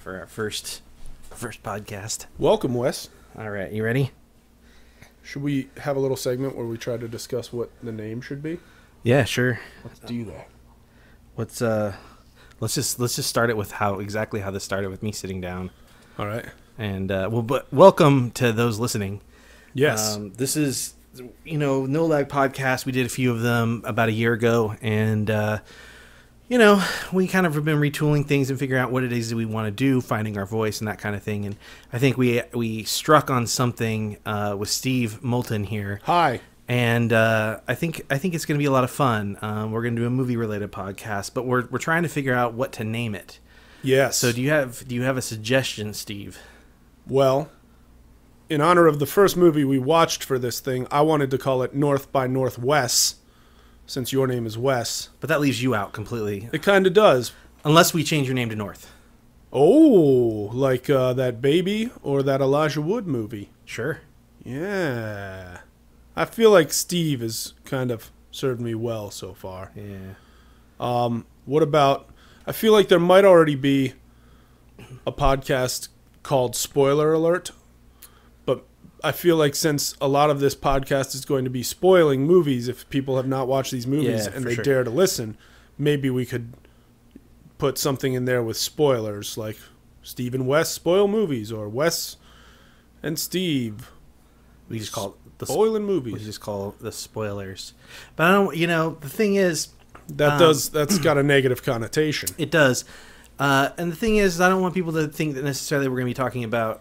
for our first podcast. Welcome, Wes. All right, you ready? Should we have a little segment where we try to discuss what the name should be? Yeah, sure. Let's do that. Let's just start it with how this started with me sitting down. All right. And but welcome to those listening. Yes. This is No Lag podcast. We did a few of them about a year ago, and we kind of have been retooling things and figuring out what it is that we want to do, finding our voice and that kind of thing. And I think we struck on something with Steve Moulton here. Hi. And I think it's going to be a lot of fun. We're going to do a movie related podcast, but we're trying to figure out what to name it. Yes. So do you have a suggestion, Steve? Well, in honor of the first movie we watched for this thing, I wanted to call it North by Northwest, since your name is Wes. But that leaves you out completely. It kind of does. Unless we change your name to North. Oh, like that Baby or that Elijah Wood movie. Sure. Yeah. I feel like Steve has kind of served me well so far. Yeah. What about... I feel like there might already be a podcast called Spoiler Alert, but I feel like since a lot of this podcast is going to be spoiling movies, if people have not watched these movies and they dare to listen, maybe we could put something in there with spoilers, like Steve and Wes spoil movies, or Wes and Steve. We just call it the spoiling movies. We just call the spoilers. But I don't. The thing is, that's got a negative connotation. It does. And the thing is, I don't want people to think that necessarily we're going to be talking about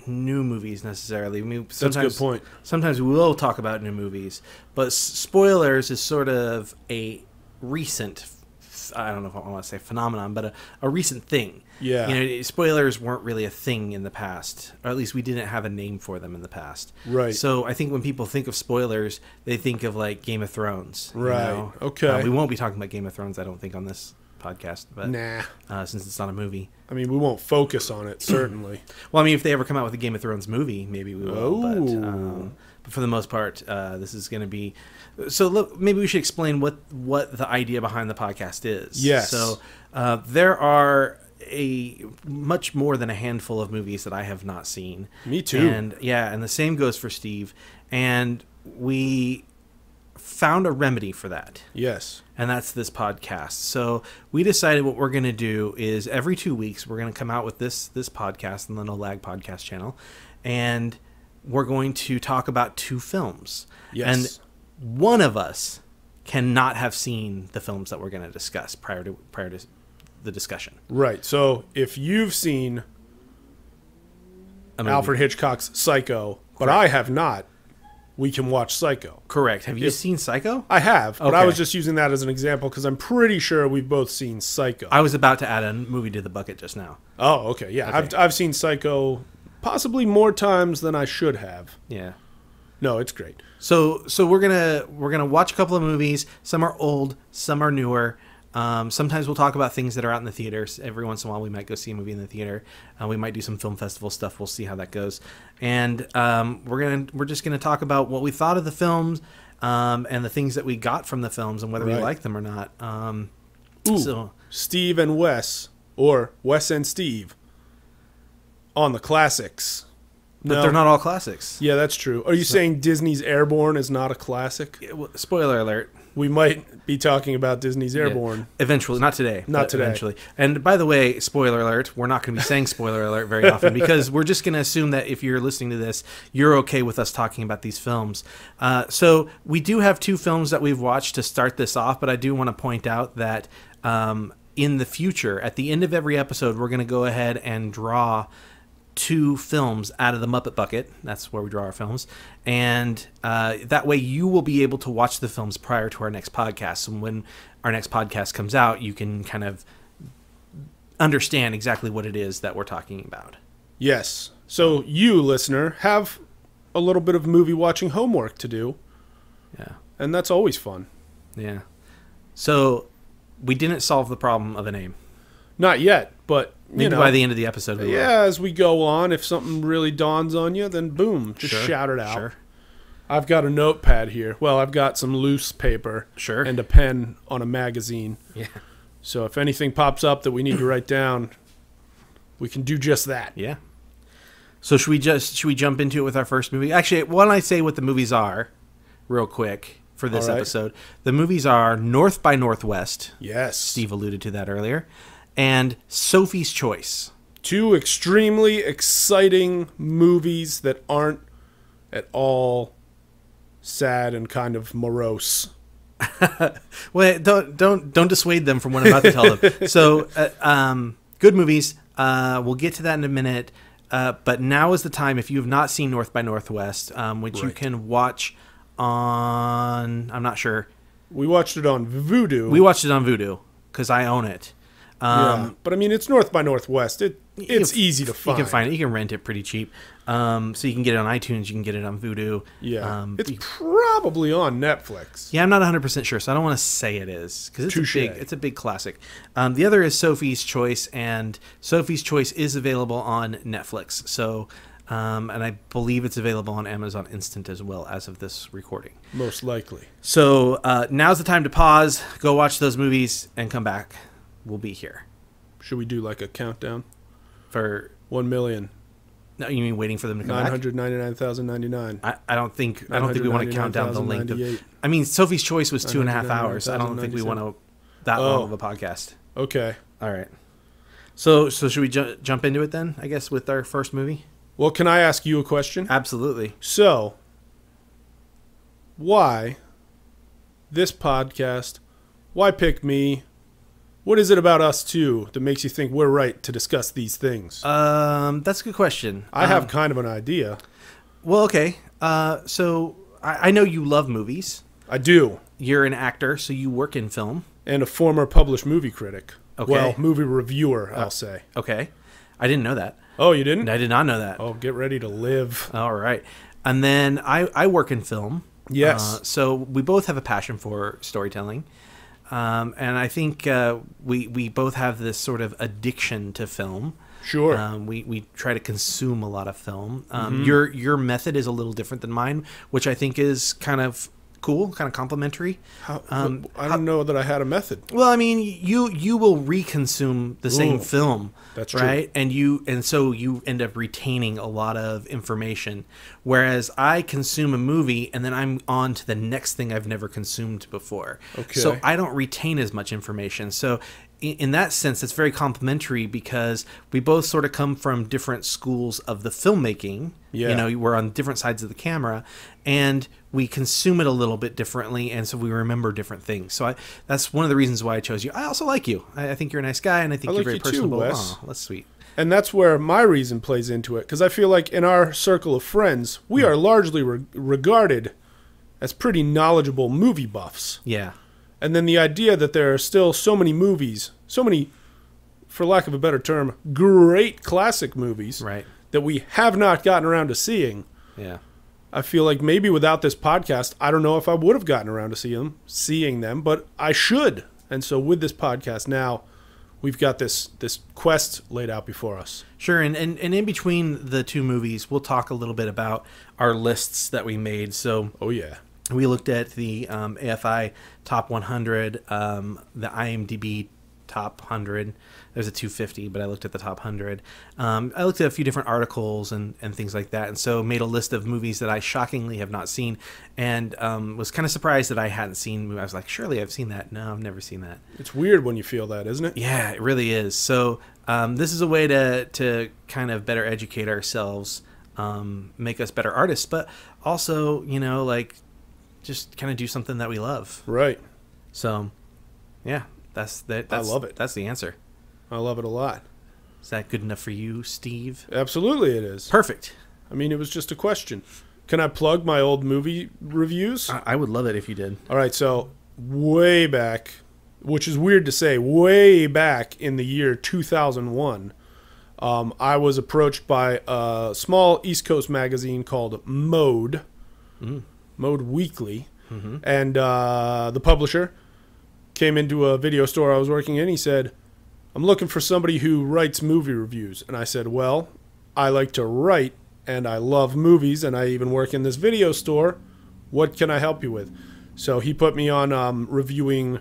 new movies necessarily. I mean, that's a good point. Sometimes we will talk about new movies, but spoilers is sort of a recent, I don't know if I want to say phenomenon, but a recent thing. Yeah. Spoilers weren't really a thing in the past, or at least we didn't have a name for them in the past. Right. So I think when people think of spoilers, they think of like Game of Thrones. Right. Okay. We won't be talking about Game of Thrones, I don't think, on this podcast, but since it's not a movie. I mean, we won't focus on it, certainly. Well, I mean, if they ever come out with a Game of Thrones movie, maybe we will. But for the most part, this is going to be... So look, maybe we should explain what the idea behind the podcast is. Yes. So there are much more than a handful of movies that I have not seen. Me too. And the same goes for Steve. And we found a remedy for that. Yes. And that's this podcast. So we decided what we're going to do is every 2 weeks, we're going to come out with this podcast on the No Lag podcast channel. And we're going to talk about 2 films. Yes. And one of us cannot have seen the films that we're going to discuss prior to the discussion. Right. So if you've seen Alfred Hitchcock's Psycho, but I have not, we can watch Psycho. Correct. Have you seen Psycho? I have, but okay. I was just using that as an example because I'm pretty sure we've both seen Psycho. I was about to add a movie to the bucket just now. Oh, okay. Yeah, okay. I've seen Psycho possibly more times than I should have. Yeah. No, it's great. So we're gonna watch a couple of movies. Some are old, some are newer. Sometimes we'll talk about things that are out in the theaters. Every once in a while, we might go see a movie in the theater. We might do some film festival stuff. We'll see how that goes. And we're just gonna talk about what we thought of the films, and the things that we got from the films, and whether we like them or not. Steve and Wes, or Wes and Steve, on the classics. But they're not all classics. Yeah, that's true. Are you saying Disney's Airborne is not a classic? Spoiler alert. We might be talking about Disney's Airborne. Yeah. Eventually. Not today. Not today. Eventually. And by the way, spoiler alert, we're not going to be saying spoiler alert very often because we're just going to assume that if you're listening to this, you're okay with us talking about these films. So we do have 2 films that we've watched to start this off, but I do want to point out that in the future, at the end of every episode, we're going to go ahead and draw 2 films out of the Muppet bucket. That's where we draw our films. And that way you will be able to watch the films prior to our next podcast. And when our next podcast comes out, you can kind of understand exactly what it is that we're talking about. Yes. So you, listener, have a little bit of movie watching homework to do. Yeah. And that's always fun. Yeah. So we didn't solve the problem of a name. Not yet, but maybe by the end of the episode we will. As we go on, if something really dawns on you, then boom, just shout it out. Sure. I've got a notepad here. Well, I've got some loose paper. Sure. And a pen on a magazine. Yeah. So if anything pops up that we need to write down, we can do just that. Yeah. So should we jump into it with our first movie? Actually, why don't I say what the movies are real quick for this episode. The movies are North by Northwest. Yes. Steve alluded to that earlier. And Sophie's Choice. 2 extremely exciting movies that aren't at all sad and kind of morose. Well, don't dissuade them from what I'm about to tell them. So, good movies. We'll get to that in a minute. But now is the time, if you have not seen North by Northwest, which you can watch on, I'm not sure. We watched it on Vudu. We watched it on Vudu because I own it. Yeah, but I mean, it's North by Northwest. It's easy to find. You can find it. You can rent it pretty cheap. So you can get it on iTunes. You can get it on Vudu. Yeah, it's probably on Netflix. Yeah, I'm not 100% sure, so I don't want to say it is because it's a big classic. The other is Sophie's Choice, and Sophie's Choice is available on Netflix. So, and I believe it's available on Amazon Instant as well as of this recording. Most likely. So now's the time to pause, go watch those movies, and come back. We'll be here. Should we do like a countdown? For 1 million. No, you mean waiting for them to come 999,099. I don't think we want to count down the length of. I mean, Sophie's Choice was 2.5 hours. I don't think we want that long of a podcast. Okay. All right. So should we jump into it then? I guess with our first movie. Well, can I ask you a question? Absolutely. So, why this podcast? Why pick me? What is it about us two that makes you think we're right to discuss these things? That's a good question. I have kind of an idea. Well, okay. So I know you love movies. I do. You're an actor, so you work in film. And a former published movie critic. Okay. Well, movie reviewer, I'll say. Okay. I didn't know that. Oh, you didn't? I did not know that. Oh, get ready to live. All right. And then I work in film. Yes. So we both have a passion for storytelling. And I think we both have this sort of addiction to film. Sure. We try to consume a lot of film. Your method is a little different than mine, which I think is kind of cool, kind of complimentary. I don't know that I had a method. Well, I mean, you will reconsume the same film. That's true. Right? And so you end up retaining a lot of information. Whereas I consume a movie and then I'm on to the next thing I've never consumed before. Okay. So I don't retain as much information. So in that sense, it's very complimentary because we both sort of come from different schools of the filmmaking. Yeah. You know, we're on different sides of the camera and we consume it a little bit differently. And so we remember different things. So that's one of the reasons why I chose you. I also like you. I think you're a nice guy and I think you're very personable. Too, Wes. Oh, that's sweet. And that's where my reason plays into it. Because I feel like in our circle of friends, we are largely regarded as pretty knowledgeable movie buffs. Yeah. And then the idea that there are still so many movies, so many, for lack of a better term, great classic movies that we have not gotten around to seeing. Yeah. I feel like maybe without this podcast, I don't know if I would have gotten around to seeing them, but I should. And so with this podcast now, we've got this quest laid out before us. Sure, and in between the two movies, we'll talk a little bit about our lists that we made. So, oh yeah, we looked at the AFI Top 100, the IMDb Top 100. There's a 250, but I looked at the Top 100. I looked at a few different articles and things like that, and so made a list of movies that I shockingly have not seen, and was kind of surprised that I hadn't seen. I was like, surely I've seen that. No, I've never seen that. It's weird when you feel that, isn't it? Yeah, it really is. So this is a way to kind of better educate ourselves, make us better artists, but also, you know, like just kind of do something that we love. Right. So, yeah, that's I love it. That's the answer. I love it a lot. Is that good enough for you, Steve? Absolutely it is. Perfect. I mean, it was just a question. Can I plug my old movie reviews? I would love it if you did. All right, so way back, which is weird to say, way back in the year 2001, I was approached by a small East Coast magazine called Mode, Mode Weekly, and the publisher came into a video store I was working in. He said, I'm looking for somebody who writes movie reviews. And I said, well, I like to write, and I love movies, and I even work in this video store. What can I help you with? So he put me on reviewing,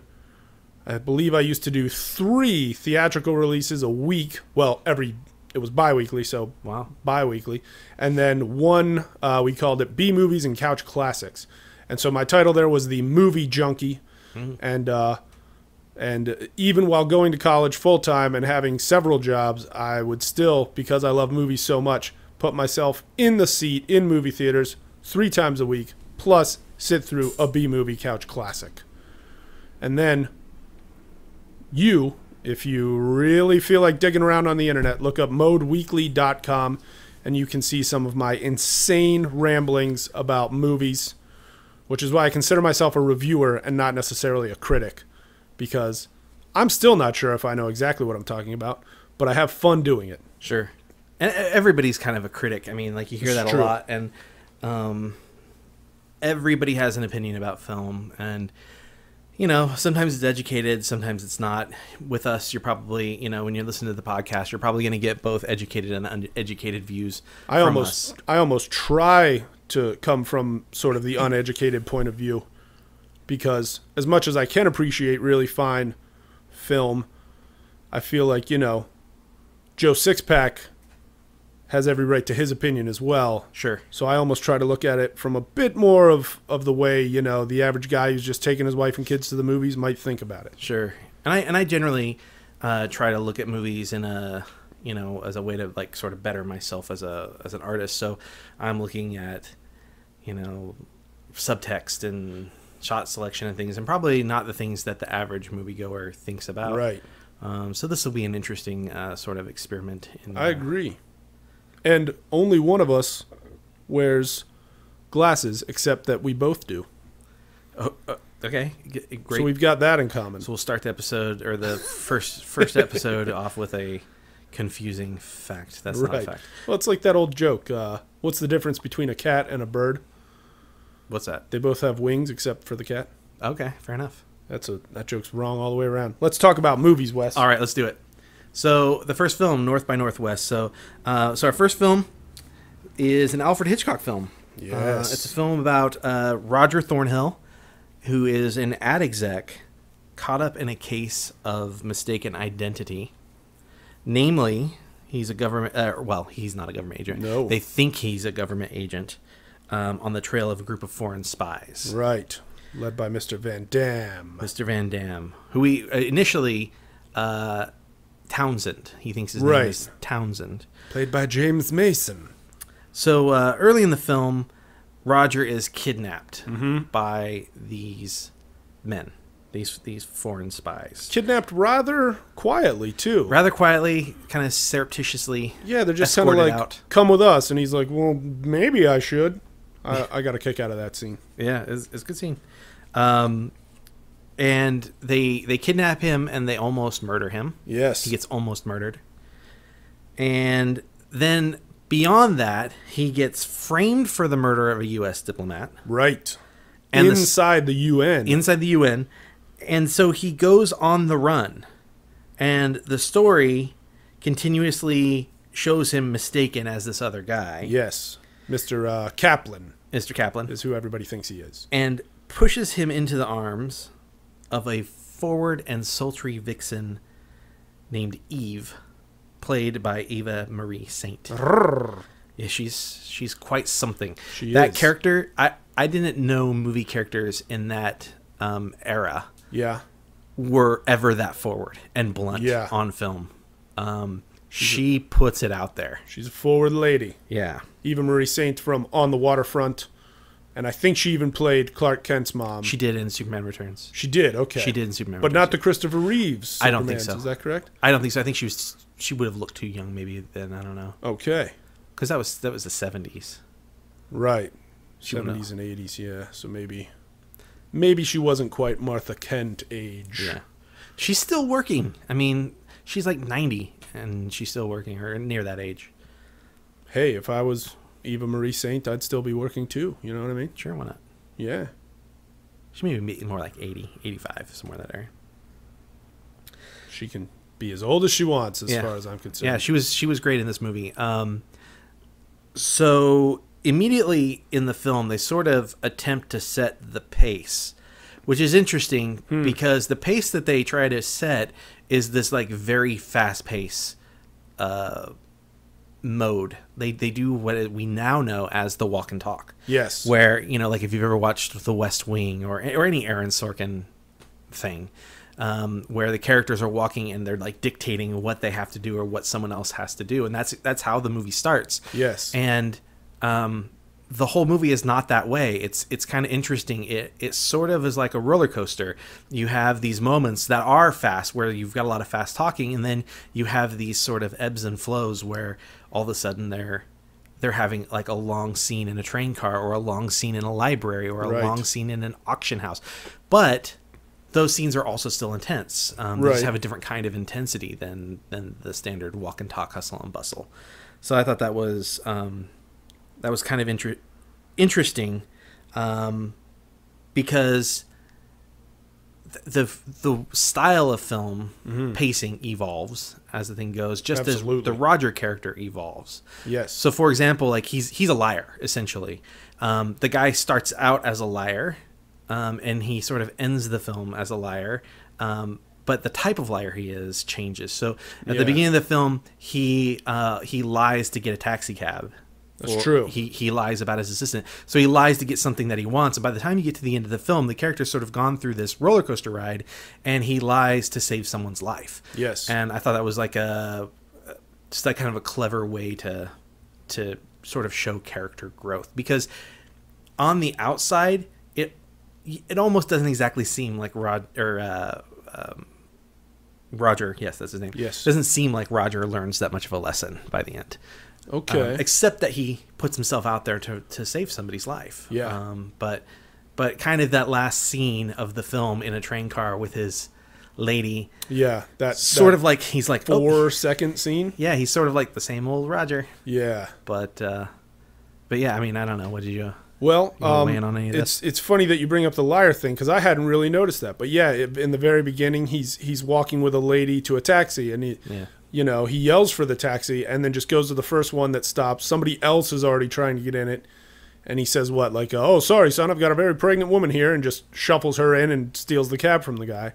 I believe I used to do 3 theatrical releases a week. Well, every it was bi-weekly, so Wow. bi-weekly. And then one, we called it B-Movies and Couch Classics. And so my title there was the Movie Junkie. And even while going to college full-time and having several jobs, I would still, because I love movies so much, put myself in the seat in movie theaters 3 times a week, plus sit through a B-movie couch classic. And then you, if you really feel like digging around on the internet, look up modeweekly.com and you can see some of my insane ramblings about movies, which is why I consider myself a reviewer and not necessarily a critic, because I'm still not sure if I know exactly what I'm talking about, but I have fun doing it. Sure. And everybody's kind of a critic. I mean, like, you hear It's that true. a lot, and everybody has an opinion about film, and you know, sometimes it's educated, sometimes it's not. With us, you're probably, you know, when you listen to the podcast, you're probably going to get both educated and uneducated views from us. I almost try to come from sort of the uneducated point of view, because as much as I can appreciate really fine film, I feel like, you know, Joe Sixpack has every right to his opinion as well. Sure. So I almost try to look at it from a bit more of the way, you know, the average guy who's just taking his wife and kids to the movies might think about it. Sure. And I generally try to look at movies in a, you know, as a way to, like, sort of better myself as an artist. So I'm looking at, you know, subtext and shot selection and things, and probably not the things that the average moviegoer thinks about. Right. So this will be an interesting sort of experiment. I agree. And only one of us wears glasses, except that we both do. Oh, okay, great. So we've got that in common. So we'll start the episode, or the first episode, off with a confusing fact. That's not a fact. Well, it's like that old joke. What's the difference between a cat and a bird? What's that? They both have wings, except for the cat. Okay, fair enough. That joke's wrong all the way around. Let's talk about movies, Wes. All right, let's do it. So the first film, North by Northwest. So our first film is an Alfred Hitchcock film. Yes. It's a film about Roger Thornhill, who is an ad exec caught up in a case of mistaken identity. Namely, he's a government... well, he's not a government agent. No. They think he's a government agent on the trail of a group of foreign spies. Right. Led by Mr. Van Damme. Mr. Van Damme, who he initially... Townsend. He thinks his name is Townsend. Played by James Mason. So early in the film, Roger is kidnapped by these men, these foreign spies. Kidnapped rather quietly, too. Rather quietly, kind of surreptitiously. Yeah, they're just kind of like, out. Come with us. And he's like, well, maybe I should. I got a kick out of that scene. Yeah, it's a good scene. And they kidnap him, and they almost murder him. Yes. He gets almost murdered. And then beyond that, he gets framed for the murder of a U.S. diplomat. Right. And inside the UN. Inside the UN. And so he goes on the run. And the story continuously shows him mistaken as this other guy. Yes. Mr. Kaplan. Mr. Kaplan. Is who everybody thinks he is. And pushes him into the arms of a forward and sultry vixen named Eve, played by Eva Marie Saint. Yeah, she's quite something. That character, I didn't know movie characters in that era were ever that forward and blunt on film. She puts it out there. She's a forward lady. Yeah. Eva Marie Saint from On the Waterfront. And I think she even played Clark Kent's mom. She did in Superman Returns. She did, okay. She did in Superman But Returns. not the Christopher Reeves Supermans. I don't think so. Is that correct? I don't think so. I think she would have looked too young maybe then. I don't know. Okay. Because that was the 70s. Right. She 70s and 80s, yeah. So maybe she wasn't quite Martha Kent age. Yeah. She's still working. I mean, she's like 90 and she's still working, or near that age. Hey, if I was Eva Marie Saint, I'd still be working too. You know what I mean? Sure, why not? Yeah. She may be more like 80, 85, somewhere in that area. She can be as old as she wants, as far as I'm concerned. Yeah, she was great in this movie. So immediately in the film, they sort of attempt to set the pace, which is interesting because the pace that they try to set is this like very fast pace mode. They do what we now know as the walk and talk. Yes. Where, like if you've ever watched The West Wing or any Aaron Sorkin thing, where the characters are walking and they're like dictating what they have to do or what someone else has to do, and that's how the movie starts. Yes. And the whole movie is not that way. It's kind of interesting. It sort of is like a roller coaster. You have these moments that are fast where you've got a lot of fast talking, and then you have these sort of ebbs and flows where all of a sudden they're having like a long scene in a train car or a long scene in a library or a long scene in an auction house. But those scenes are also still intense. They just have a different kind of intensity than the standard walk and talk, hustle and bustle. So I thought that was kind of interesting, because the style of film pacing evolves as the thing goes, just Absolutely. as the Roger character evolves. Yes. So, for example, like he's a liar essentially. The guy starts out as a liar, and he sort of ends the film as a liar. But the type of liar he is changes. So at the beginning of the film, he lies to get a taxi cab. That's true. He lies about his assistant. So he lies to get something that he wants. And by the time you get to the end of the film, the character's sort of gone through this roller coaster ride, and he lies to save someone's life. Yes. And I thought that was like just like kind of a clever way to sort of show character growth, because on the outside, it almost doesn't exactly seem like Roger. Yes, that's his name. Yes. It doesn't seem like Roger learns that much of a lesson by the end. Okay. Except that he puts himself out there to save somebody's life. Yeah. But kind of that last scene of the film in a train car with his lady. Yeah. That sort of like he's like 4-second scene. Yeah, he's sort of like the same old Roger. Yeah. But yeah, I mean, I don't know. What did you? Well, weigh in on any of this? it's funny that you bring up the liar thing, because I hadn't really noticed that. But yeah, in the very beginning, he's walking with a lady to a taxi, and he yells for the taxi, and then just goes to the first one that stops. Somebody else is already trying to get in it, and he says what, like, "Oh, sorry, son, I've got a very pregnant woman here," and just shuffles her in and steals the cab from the guy.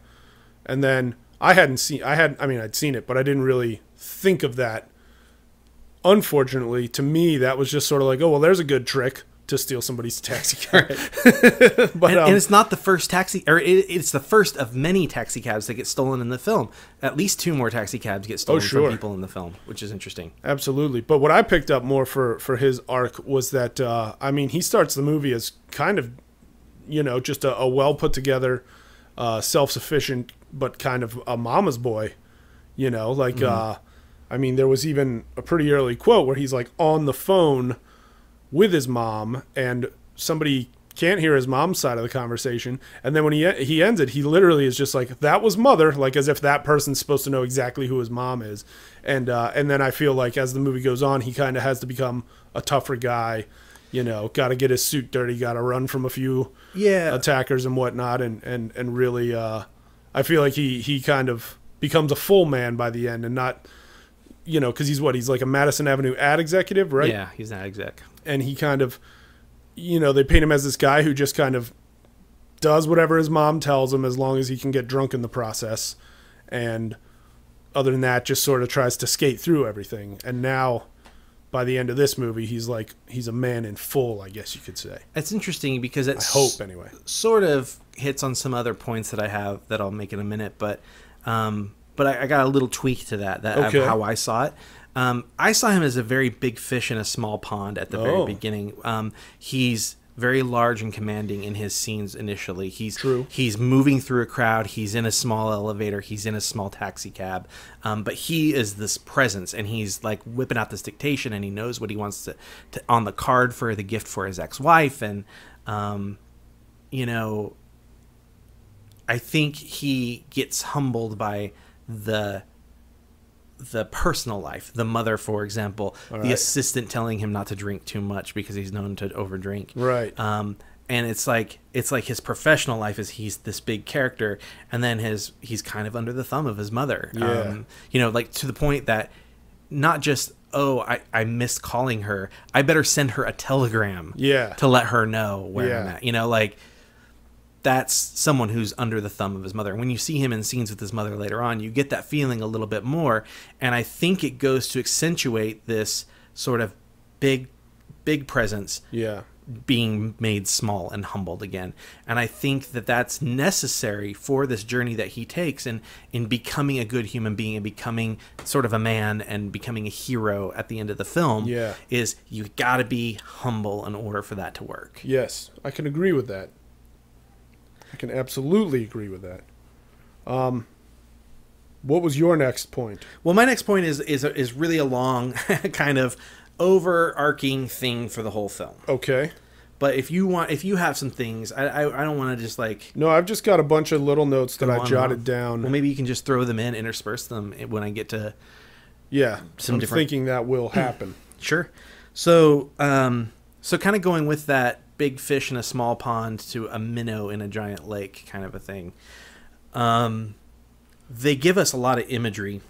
And then I'd seen it, but I didn't really think of that. Unfortunately, to me, that was just sort of like, oh, well, there's a good trick to steal somebody's taxi cab. But and it's not the first taxi, or it's the first of many taxi cabs that get stolen in the film. At least 2 more taxi cabs get stolen from people in the film, which is interesting. Absolutely. But what I picked up more for his arc was that, he starts the movie as kind of, just a well put together, self-sufficient, but kind of a mama's boy, there was even a pretty early quote where he's like on the phone with his mom, and somebody can't hear his mom's side of the conversation, and then when he ends it, he literally is just like, that was mother, like as if that person's supposed to know exactly who his mom is. And then I feel like as the movie goes on, he kind of has to become a tougher guy, got to get his suit dirty, got to run from a few attackers and whatnot, and really I feel like he kind of becomes a full man by the end, and not, because he's like a Madison Avenue ad executive, right? Yeah, he's an ad exec. And he kind of, they paint him as this guy who just kind of does whatever his mom tells him as long as he can get drunk in the process. And other than that, just sort of tries to skate through everything. And now, by the end of this movie, he's a man in full, I guess you could say. It's interesting because I hope, anyway. Sort of hits on some other points that I have that I'll make in a minute. But I got a little tweak to that okay. Of how I saw it. I saw him as a very big fish in a small pond at the very beginning. He's very large and commanding in his scenes initially. He's moving through a crowd. He's in a small elevator. He's in a small taxi cab. But he is this presence, and he's like whipping out this dictation, and he knows what he wants to on the card for the gift for his ex-wife. And, I think he gets humbled by the personal life, the mother, for example, the assistant telling him not to drink too much because he's known to overdrink. Right. And it's like his professional life is he's this big character, and then he's kind of under the thumb of his mother. Yeah. Like to the point that not just, I missed calling her, I better send her a telegram to let her know where I'm at. That's someone who's under the thumb of his mother. When you see him in scenes with his mother later on, you get that feeling a little bit more. And I think it goes to accentuate this sort of big presence Yeah. being made small and humbled again. And I think that that's necessary for this journey that he takes in becoming a good human being and becoming sort of a man and becoming a hero at the end of the film. Yeah. Is you got to be humble in order for that to work. Yes, I can agree with that. I can absolutely agree with that. What was your next point? Well, my next point is really a long kind of overarching thing for the whole film. Okay. But if you have some things, I don't want to just like... No, I've just got a bunch of little notes that I jotted down. Well, maybe you can just throw them in, intersperse them when I get to... Yeah, I'm thinking that will happen. Sure. So kind of going with that big fish in a small pond to a minnow in a giant lake kind of a thing. They give us a lot of imagery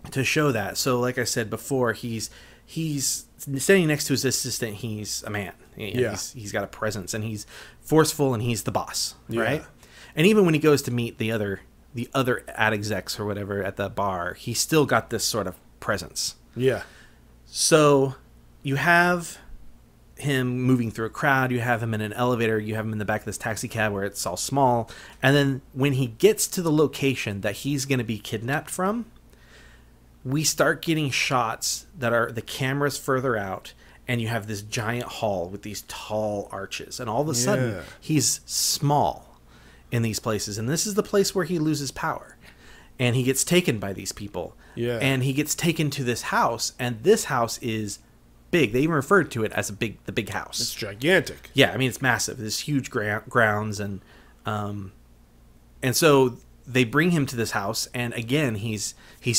to show that. So like I said before, he's standing next to his assistant. He's a man. He's got a presence, and he's forceful, and he's the boss, right? And even when he goes to meet the other ad execs or whatever at the bar, he's still got this sort of presence. Yeah. So you have him moving through a crowd, you have him in an elevator, you have him in the back of this taxi cab where it's all small, and then when he gets to the location that he's going to be kidnapped from, we start getting shots that are the camera's further out, and you have this giant hall with these tall arches, and all of a sudden he's small in these places, and this is the place where he loses power, and he gets taken by these people, and he gets taken to this house, and this house is big. They even referred to it as the big house. It's gigantic. Yeah, I mean, it's massive. There's huge grounds, and so they bring him to this house, and again, he's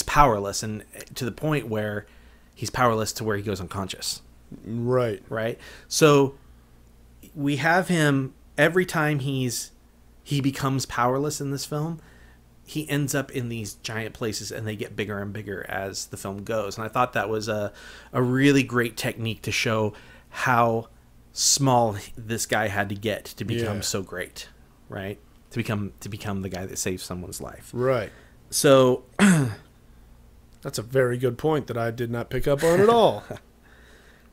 powerless, and to the point where he's powerless to where he goes unconscious. Right. So we have him every time he becomes powerless in this film. He ends up in these giant places, and they get bigger and bigger as the film goes. And I thought that was a really great technique to show how small this guy had to get to become so great, right? To become the guy that saves someone's life. Right. So that's a very good point that I did not pick up on at all.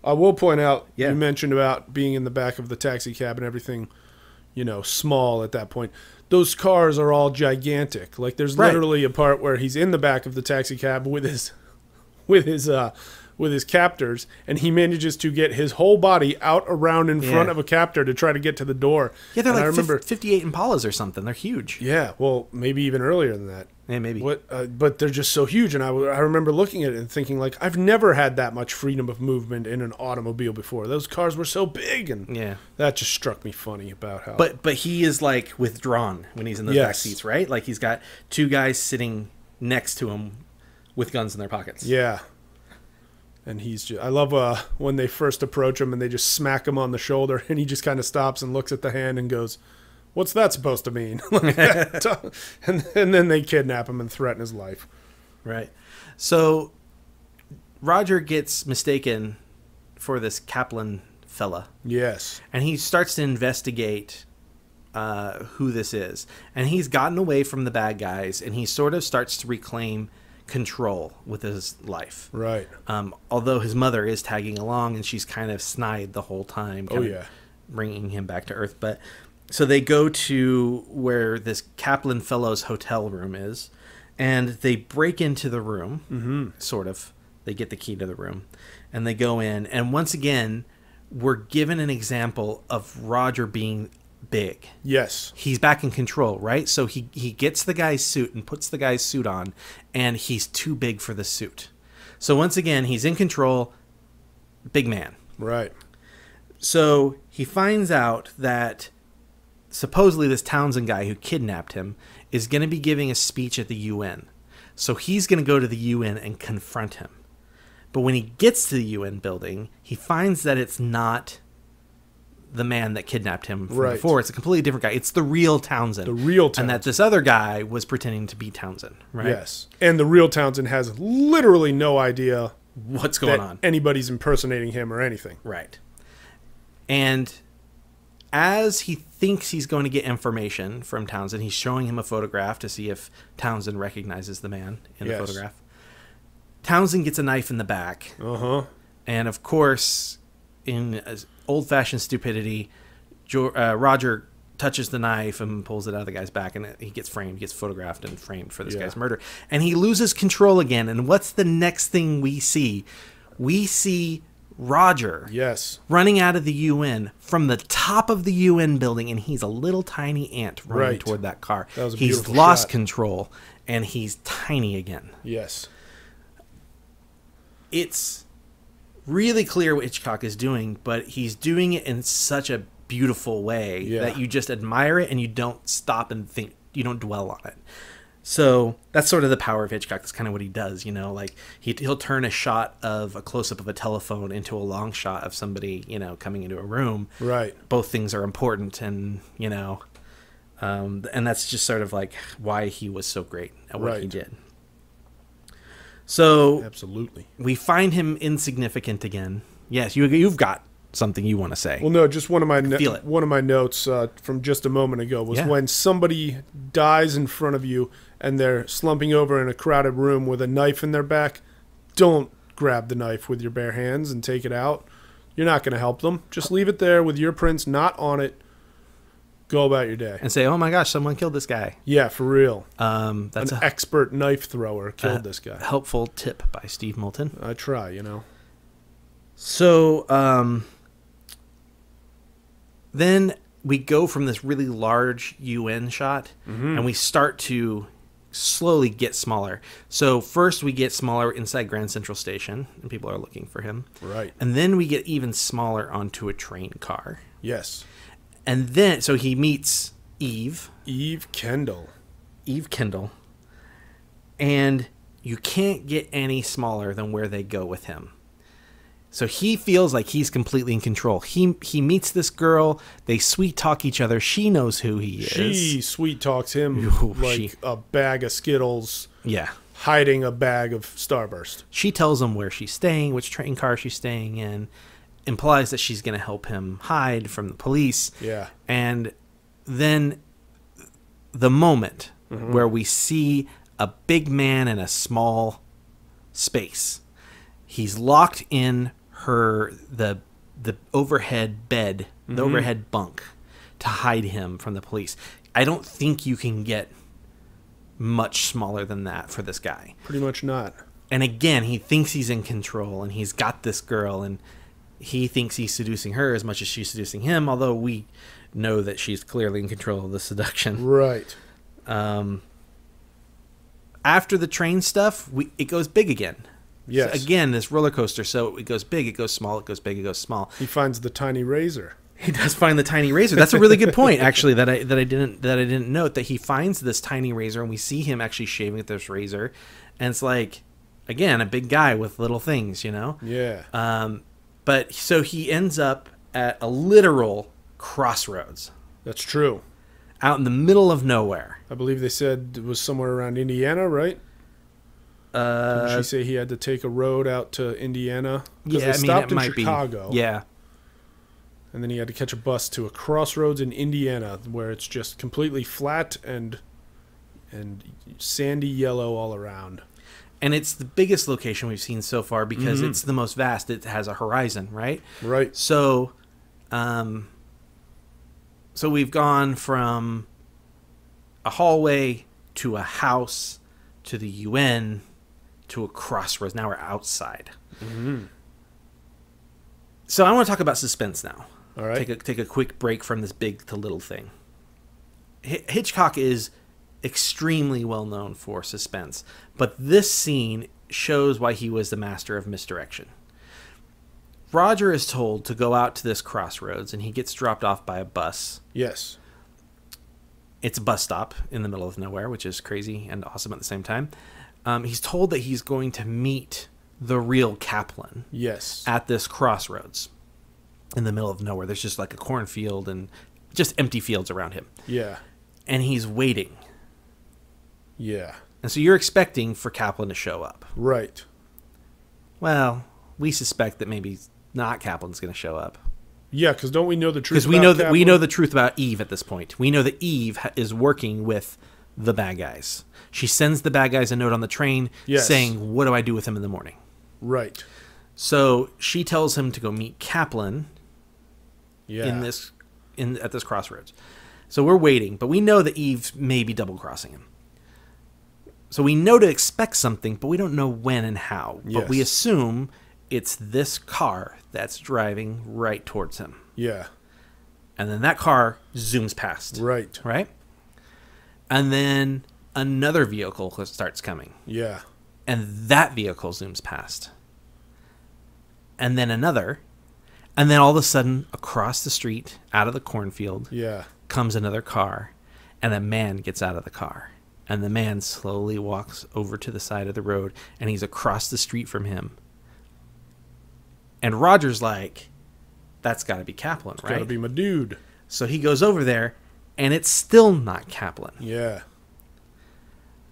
I will point out, you mentioned about being in the back of the taxi cab and everything, small at that point. Those cars are all gigantic. Like there's literally a part where he's in the back of the taxi cab with his captors, and he manages to get his whole body out around in front of a captor to try to get to the door. Yeah, they're like 58 Impalas or something. They're huge. Yeah, well, maybe even earlier than that. Yeah, maybe. But they're just so huge, and I remember looking at it and thinking, like, I've never had that much freedom of movement in an automobile before. Those cars were so big, and that just struck me funny about how... But he is, like, withdrawn when he's in those back seats, right? Like, he's got two guys sitting next to him with guns in their pockets. Yeah. And he's just... I love when they first approach him, and they just smack him on the shoulder, and he just kind of stops and looks at the hand and goes... What's that supposed to mean? and then they kidnap him and threaten his life. Right. So Roger gets mistaken for this Kaplan fella. Yes. And he starts to investigate who this is. And he's gotten away from the bad guys, and he sort of starts to reclaim control with his life. Right. Although his mother is tagging along, and she's kind of snide the whole time. Bringing him back to Earth. But... So they go to where this Kaplan fellow's hotel room is, and they break into the room, sort of. They get the key to the room, and they go in. And once again, we're given an example of Roger being big. Yes. He's back in control, right? So he gets the guy's suit and puts the guy's suit on, and he's too big for the suit. So once again, he's in control, big man. Right. So he finds out that... supposedly this Townsend guy who kidnapped him is going to be giving a speech at the UN. So he's going to go to the UN and confront him. But when he gets to the UN building, he finds that it's not the man that kidnapped him from before. It's a completely different guy. It's the real Townsend. And that this other guy was pretending to be Townsend, right? Yes. And the real Townsend has literally no idea what's going on. Anybody's impersonating him or anything. Right. And... as he thinks he's going to get information from Townsend, he's showing him a photograph to see if Townsend recognizes the man in the photograph. Townsend gets a knife in the back And of course, in old-fashioned stupidity, Roger touches the knife and pulls it out of the guy's back, and he gets framed, gets photographed and framed for this guy's murder. And he loses control again. And what's the next thing we see? We see Roger running out of the UN from the top of the UN building, and he's a little tiny ant running toward that car. That was a he's beautiful lost shot. control, and he's tiny again. Yes. It's really clear what Hitchcock is doing, but he's doing it in such a beautiful way that you just admire it and you don't stop and think, you don't dwell on it. So that's sort of the power of Hitchcock. That's kind of what he does, you know, like he'll turn a shot of a close-up of a telephone into a long shot of somebody, you know, coming into a room. Right. Both things are important, and, you know, and that's just sort of like why he was so great at what he did. So absolutely, we find him insignificant again. Yes, you've got something you want to say. Well, no, just one of my notes from just a moment ago was when somebody dies in front of you and they're slumping over in a crowded room with a knife in their back. Don't grab the knife with your bare hands and take it out. You're not going to help them. Just leave it there with your prints not on it. Go about your day. And say, oh my gosh, someone killed this guy. Yeah, for real. That's an expert knife thrower killed this guy. Helpful tip by Steve Moulton. I try, you know. So, then we go from this really large UN shot, and we start to slowly get smaller. So first we get smaller inside Grand Central Station, and people are looking for him. Right. And then we get even smaller onto a train car. Yes. And then, so he meets Eve. Eve Kendall. And you can't get any smaller than where they go with him. So he feels like he's completely in control. He meets this girl. They sweet talk each other. She knows who he is. She sweet talks him a bag of Skittles. Yeah. Hiding a bag of Starburst. She tells him where she's staying, which train car she's staying in. Implies that she's going to help him hide from the police. Yeah. And then the moment where we see a big man in a small space. He's locked in the overhead bed, the overhead bunk, to hide him from the police. I don't think you can get much smaller than that for this guy. Pretty much not. And again, he thinks he's in control, and he's got this girl, and he thinks he's seducing her as much as she's seducing him, although we know that she's clearly in control of the seduction. Right. After the train stuff, it goes big again. Yes. So again, this roller coaster. So it goes big, it goes small, it goes big, it goes small. He finds the tiny razor. He does find the tiny razor. That's a really good point, actually, that I didn't note, that he finds this tiny razor, and we see him actually shaving with this razor, and it's like, again, a big guy with little things, you know. Yeah. But so he ends up at a literal crossroads. That's true. Out in the middle of nowhere. I believe they said it was somewhere around Indiana, right? Didn't she say he had to take a road out to Indiana? Yeah, they stopped it in might Chicago. be. Yeah. And then he had to catch a bus to a crossroads in Indiana where it's just completely flat and sandy yellow all around. And it's the biggest location we've seen so far because it's the most vast. It has a horizon, right? Right. So, so we've gone from a hallway to a house to the UN to a crossroads. Now we're outside. Mm-hmm. So I want to talk about suspense now. All right. Take a quick break from this big to little thing. Hitchcock is extremely well known for suspense, but this scene shows why he was the master of misdirection. Roger is told to go out to this crossroads, and he gets dropped off by a bus. Yes. It's a bus stop in the middle of nowhere, which is crazy and awesome at the same time. He's told that he's going to meet the real Kaplan. Yes. At this crossroads in the middle of nowhere. There's just like a cornfield and just empty fields around him. Yeah. And he's waiting. Yeah. And so you're expecting for Kaplan to show up. Right. Well, we suspect that maybe not Kaplan's going to show up. Yeah, because don't we know the truth? Because we know the truth about Eve at this point. We know that Eve is working with the bad guys. She sends the bad guys a note on the train saying, "What do I do with him in the morning?" Right. So she tells him to go meet Kaplan Yeah. at this crossroads. So we're waiting, but we know that Eve may be double-crossing him. So we know to expect something, but we don't know when and how. Yes. But we assume it's this car that's driving right towards him. Yeah. And then that car zooms past. Right. Right? And then another vehicle starts coming. Yeah. And that vehicle zooms past. And then another. And then all of a sudden, across the street, out of the cornfield, Yeah. comes another car. And a man gets out of the car. And the man slowly walks over to the side of the road. And he's across the street from him. And Roger's like, that's got to be Kaplan, right? Gotta be my dude. So he goes over there, and it's still not Kaplan. Yeah.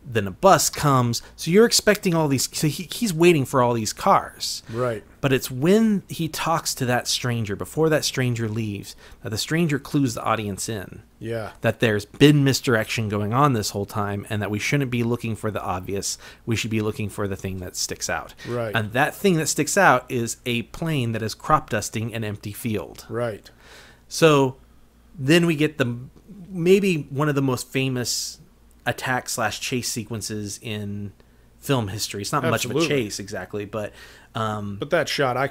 Then a bus comes. So you're expecting all these. So he's waiting for all these cars. Right. But it's when he talks to that stranger, before that stranger leaves, that the stranger clues the audience in. Yeah. That there's been misdirection going on this whole time, and that we shouldn't be looking for the obvious. We should be looking for the thing that sticks out. Right. And that thing that sticks out is a plane that is crop dusting an empty field. Right. So then we get maybe one of the most famous attack/chase sequences in film history. It's not Absolutely. much of a chase exactly, but that shot, I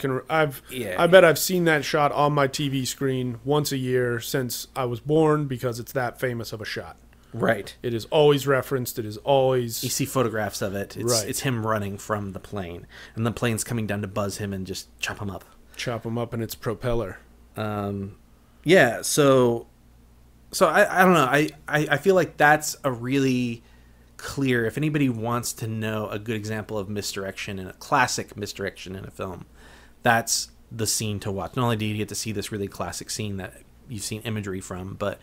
bet I've seen that shot on my TV screen once a year since I was born, because it's that famous of a shot. right. It is always referenced. It is always You see photographs of it. It's him running from the plane, and the plane's coming down to buzz him and just chop him up. chop him up in its propeller. Yeah, so I don't know. I feel like that's a really clear, if anybody wants to know a good example of misdirection, in a classic misdirection in a film, that's the scene to watch. Not only do you get to see this really classic scene that you've seen imagery from, but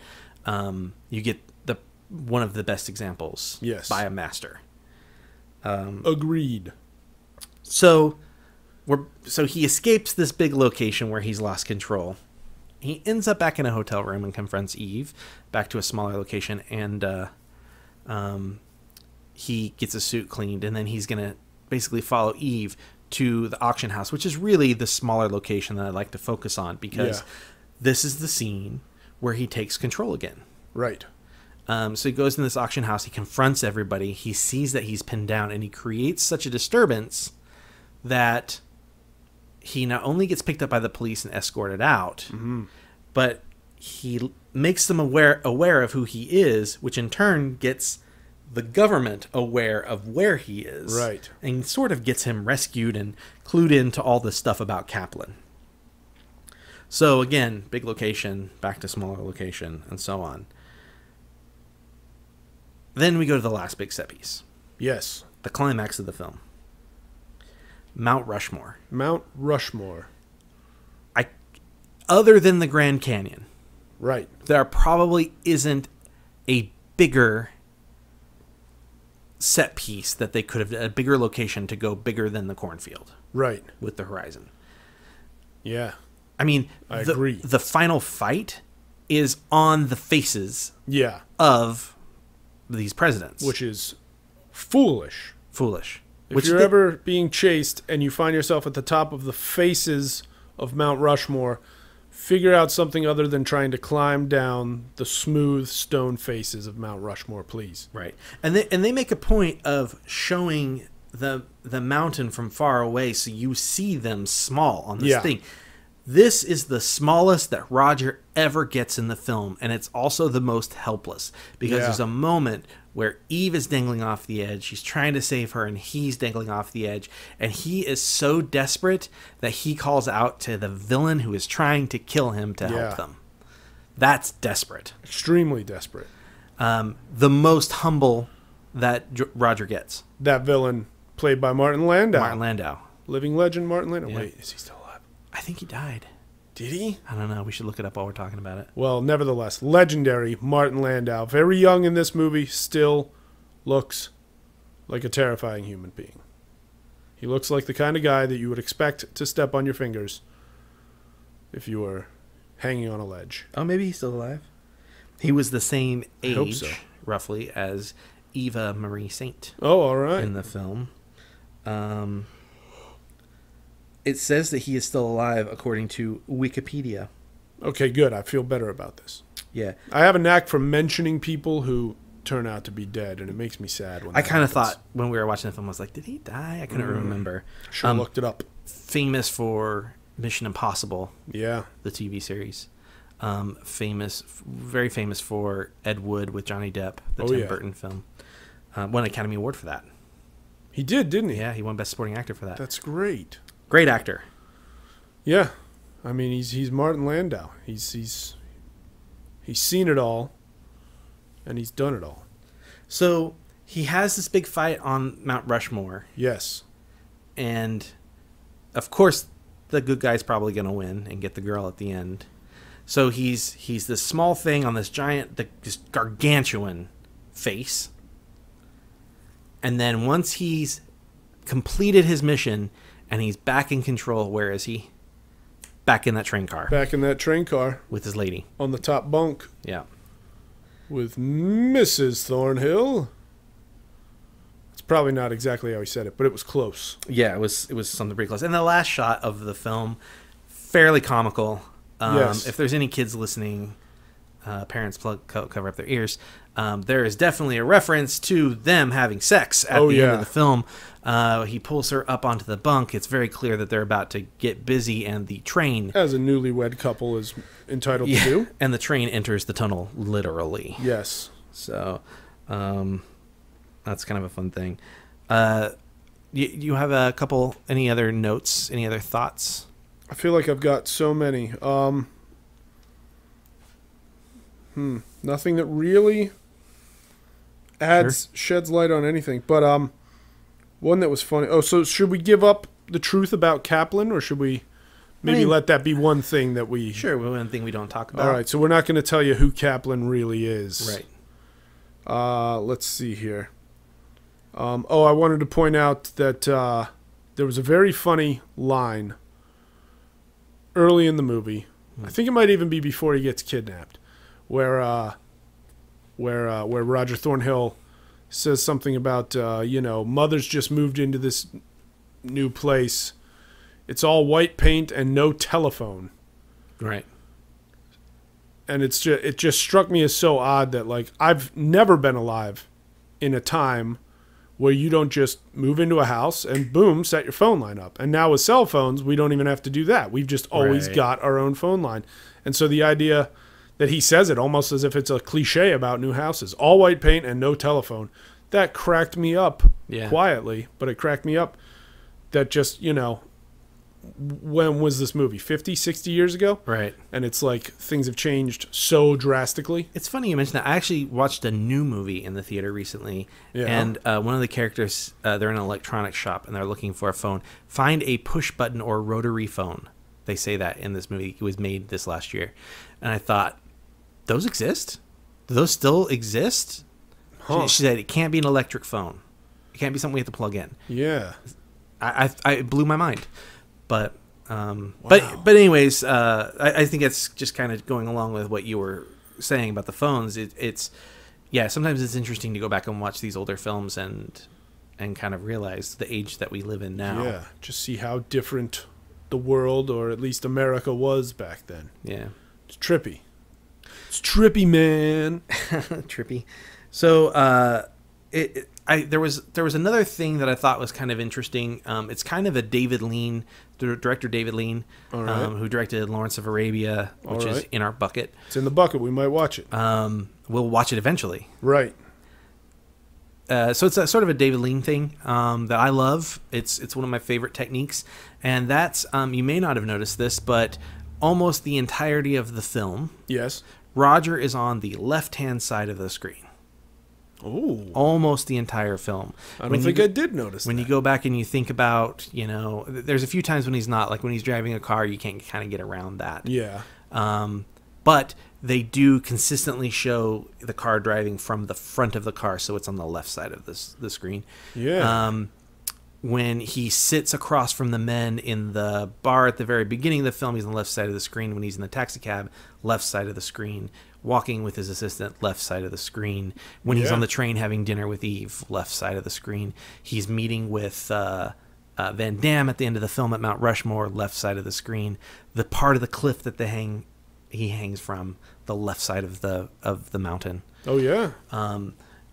you get one of the best examples by a master. Agreed. So he escapes this big location where he's lost control. He ends up back in a hotel room and confronts Eve, back to a smaller location, and he gets his suit cleaned, and then he's going to basically follow Eve to the auction house, which is really the smaller location that I'd like to focus on, because this is the scene where he takes control again. Right. So he goes in this auction house, he confronts everybody, he sees that he's pinned down, and he creates such a disturbance that he not only gets picked up by the police and escorted out, but he makes them aware of who he is, which in turn gets the government aware of where he is. Right. And sort of gets him rescued and clued into all this stuff about Kaplan. So again, big location, back to smaller location, and so on. Then we go to the last big set piece. Yes. The climax of the film. Mount Rushmore. Mount Rushmore. Other than the Grand Canyon, Right. there probably isn't a bigger set piece that they could have, a bigger location to go bigger than the cornfield. Right. With the horizon. Yeah. I mean, I agree. The final fight is on the faces Yeah. of these presidents. Which is foolish. If you're ever being chased and you find yourself at the top of the faces of Mount Rushmore, figure out something other than trying to climb down the smooth stone faces of Mount Rushmore, please. Right. And they make a point of showing the mountain from far away so you see them small on this thing. This is the smallest that Roger ever gets in the film, and it's also the most helpless, because there's a moment where Eve is dangling off the edge. She's trying to save her, and he's dangling off the edge, and he is so desperate that he calls out to the villain who is trying to kill him to help them. That's desperate. Extremely desperate. The most humble that Roger gets. That villain, played by Martin Landau. Martin Landau. Living legend Martin Landau. Yeah. Wait, is he still alive? I think he died. Did he? I don't know. We should look it up while we're talking about it. Well, nevertheless, legendary Martin Landau. Very young in this movie, still looks like a terrifying human being. He looks like the kind of guy that you would expect to step on your fingers if you were hanging on a ledge. Oh, maybe he's still alive. He was the same age, hope so. roughly, as Eva Marie Saint Oh, all right. in the film. It says that he is still alive, according to Wikipedia. Okay, good. I feel better about this. Yeah. I have a knack for mentioning people who turn out to be dead, and it makes me sad when I that kind of happens. thought when we were watching the film, I was like, did he die? I couldn't remember. Should have looked it up. Famous for Mission Impossible, Yeah. the TV series. Very famous for Ed Wood with Johnny Depp, the Tim Burton film. Won an Academy Award for that. He did, didn't he? Yeah, he won Best Supporting Actor for that. That's great. Great actor. Yeah. I mean, he's Martin Landau. He's seen it all, and he's done it all. So he has this big fight on Mount Rushmore, Yes. and of course the good guy's probably going to win and get the girl at the end. So he's this small thing on this giant, this gargantuan face. And then once he's completed his mission and he's back in control, where is he? Back in that train car. Back in that train car With his lady. on the top bunk Yeah. with Mrs. Thornhill. It's probably not exactly how he said it, but it was close. Yeah, it was something pretty close. And the last shot of the film, fairly comical. Yes. If there's any kids listening, parents cover up their ears. There is definitely a reference to them having sex at the end of the film. He pulls her up onto the bunk. It's very clear that they're about to get busy, and the train, As a newlywed couple is entitled to do. and the train enters the tunnel literally. Yes. So that's kind of a fun thing. You have a couple, any other notes, any other thoughts? I feel like I've got so many. Nothing that really sheds light on anything. But one that was funny. Oh, so should we give up the truth about Kaplan, or should we maybe let that be one thing that we... Sure, one thing we don't talk about. All right, so we're not going to tell you who Kaplan really is. Right. Let's see here. I wanted to point out that there was a very funny line early in the movie. I think it might even be before he gets kidnapped, where Roger Thornhill says something about mother's just moved into this new place. It's all white paint and no telephone. Right. And it just struck me as so odd that, like, I've never been alive in a time where you don't just move into a house and boom, set your phone line up. And now with cell phones, we don't even have to do that. We've just always got our own phone line. And so the idea that he says it almost as if it's a cliche about new houses, all white paint and no telephone, that cracked me up quietly, but it cracked me up that just, when was this movie? 50, 60 years ago? Right. And it's like things have changed so drastically. It's funny you mention that. I actually watched a new movie in the theater recently, and one of the characters, they're in an electronics shop, and they're looking for a phone. Find a push-button or rotary phone. They say that in this movie. It was made this last year. And I thought, those exist? Do those still exist? Huh. She said, it can't be an electric phone. It can't be something we have to plug in. Yeah. I blew my mind. But but anyways, I think it's just kind of going along with what you were saying about the phones. It's sometimes it's interesting to go back and watch these older films and kind of realize the age that we live in now. Yeah, just see how different the world, or at least America, was back then. Yeah. It's trippy. It's trippy, man. Trippy. So there was another thing that I thought was kind of interesting. It's kind of a director David Lean, who directed Lawrence of Arabia, which is in our bucket. It's in the bucket. We might watch it. We'll watch it eventually. Right. So it's a sort of a David Lean thing that I love. It's one of my favorite techniques, and that's you may not have noticed this, but almost the entirety of the film, yes, Roger is on the left-hand side of the screen. Oh, almost the entire film. I don't think I did notice when that. You go back and you think about, there's a few times when he's not, like when he's driving a car, you can't kind of get around that. Yeah. But they do consistently show the car driving from the front of the car, so it's on the left side of the screen. Yeah. When he sits across from the men in the bar at the very beginning of the film, he's on the left side of the screen. When he's in the taxi cab, left side of the screen. Walking with his assistant, left side of the screen. When he's on the train having dinner with Eve, left side of the screen. He's meeting with Van Damme at the end of the film at Mount Rushmore, left side of the screen. The part of the cliff that he hangs from, the left side of the mountain. Oh yeah.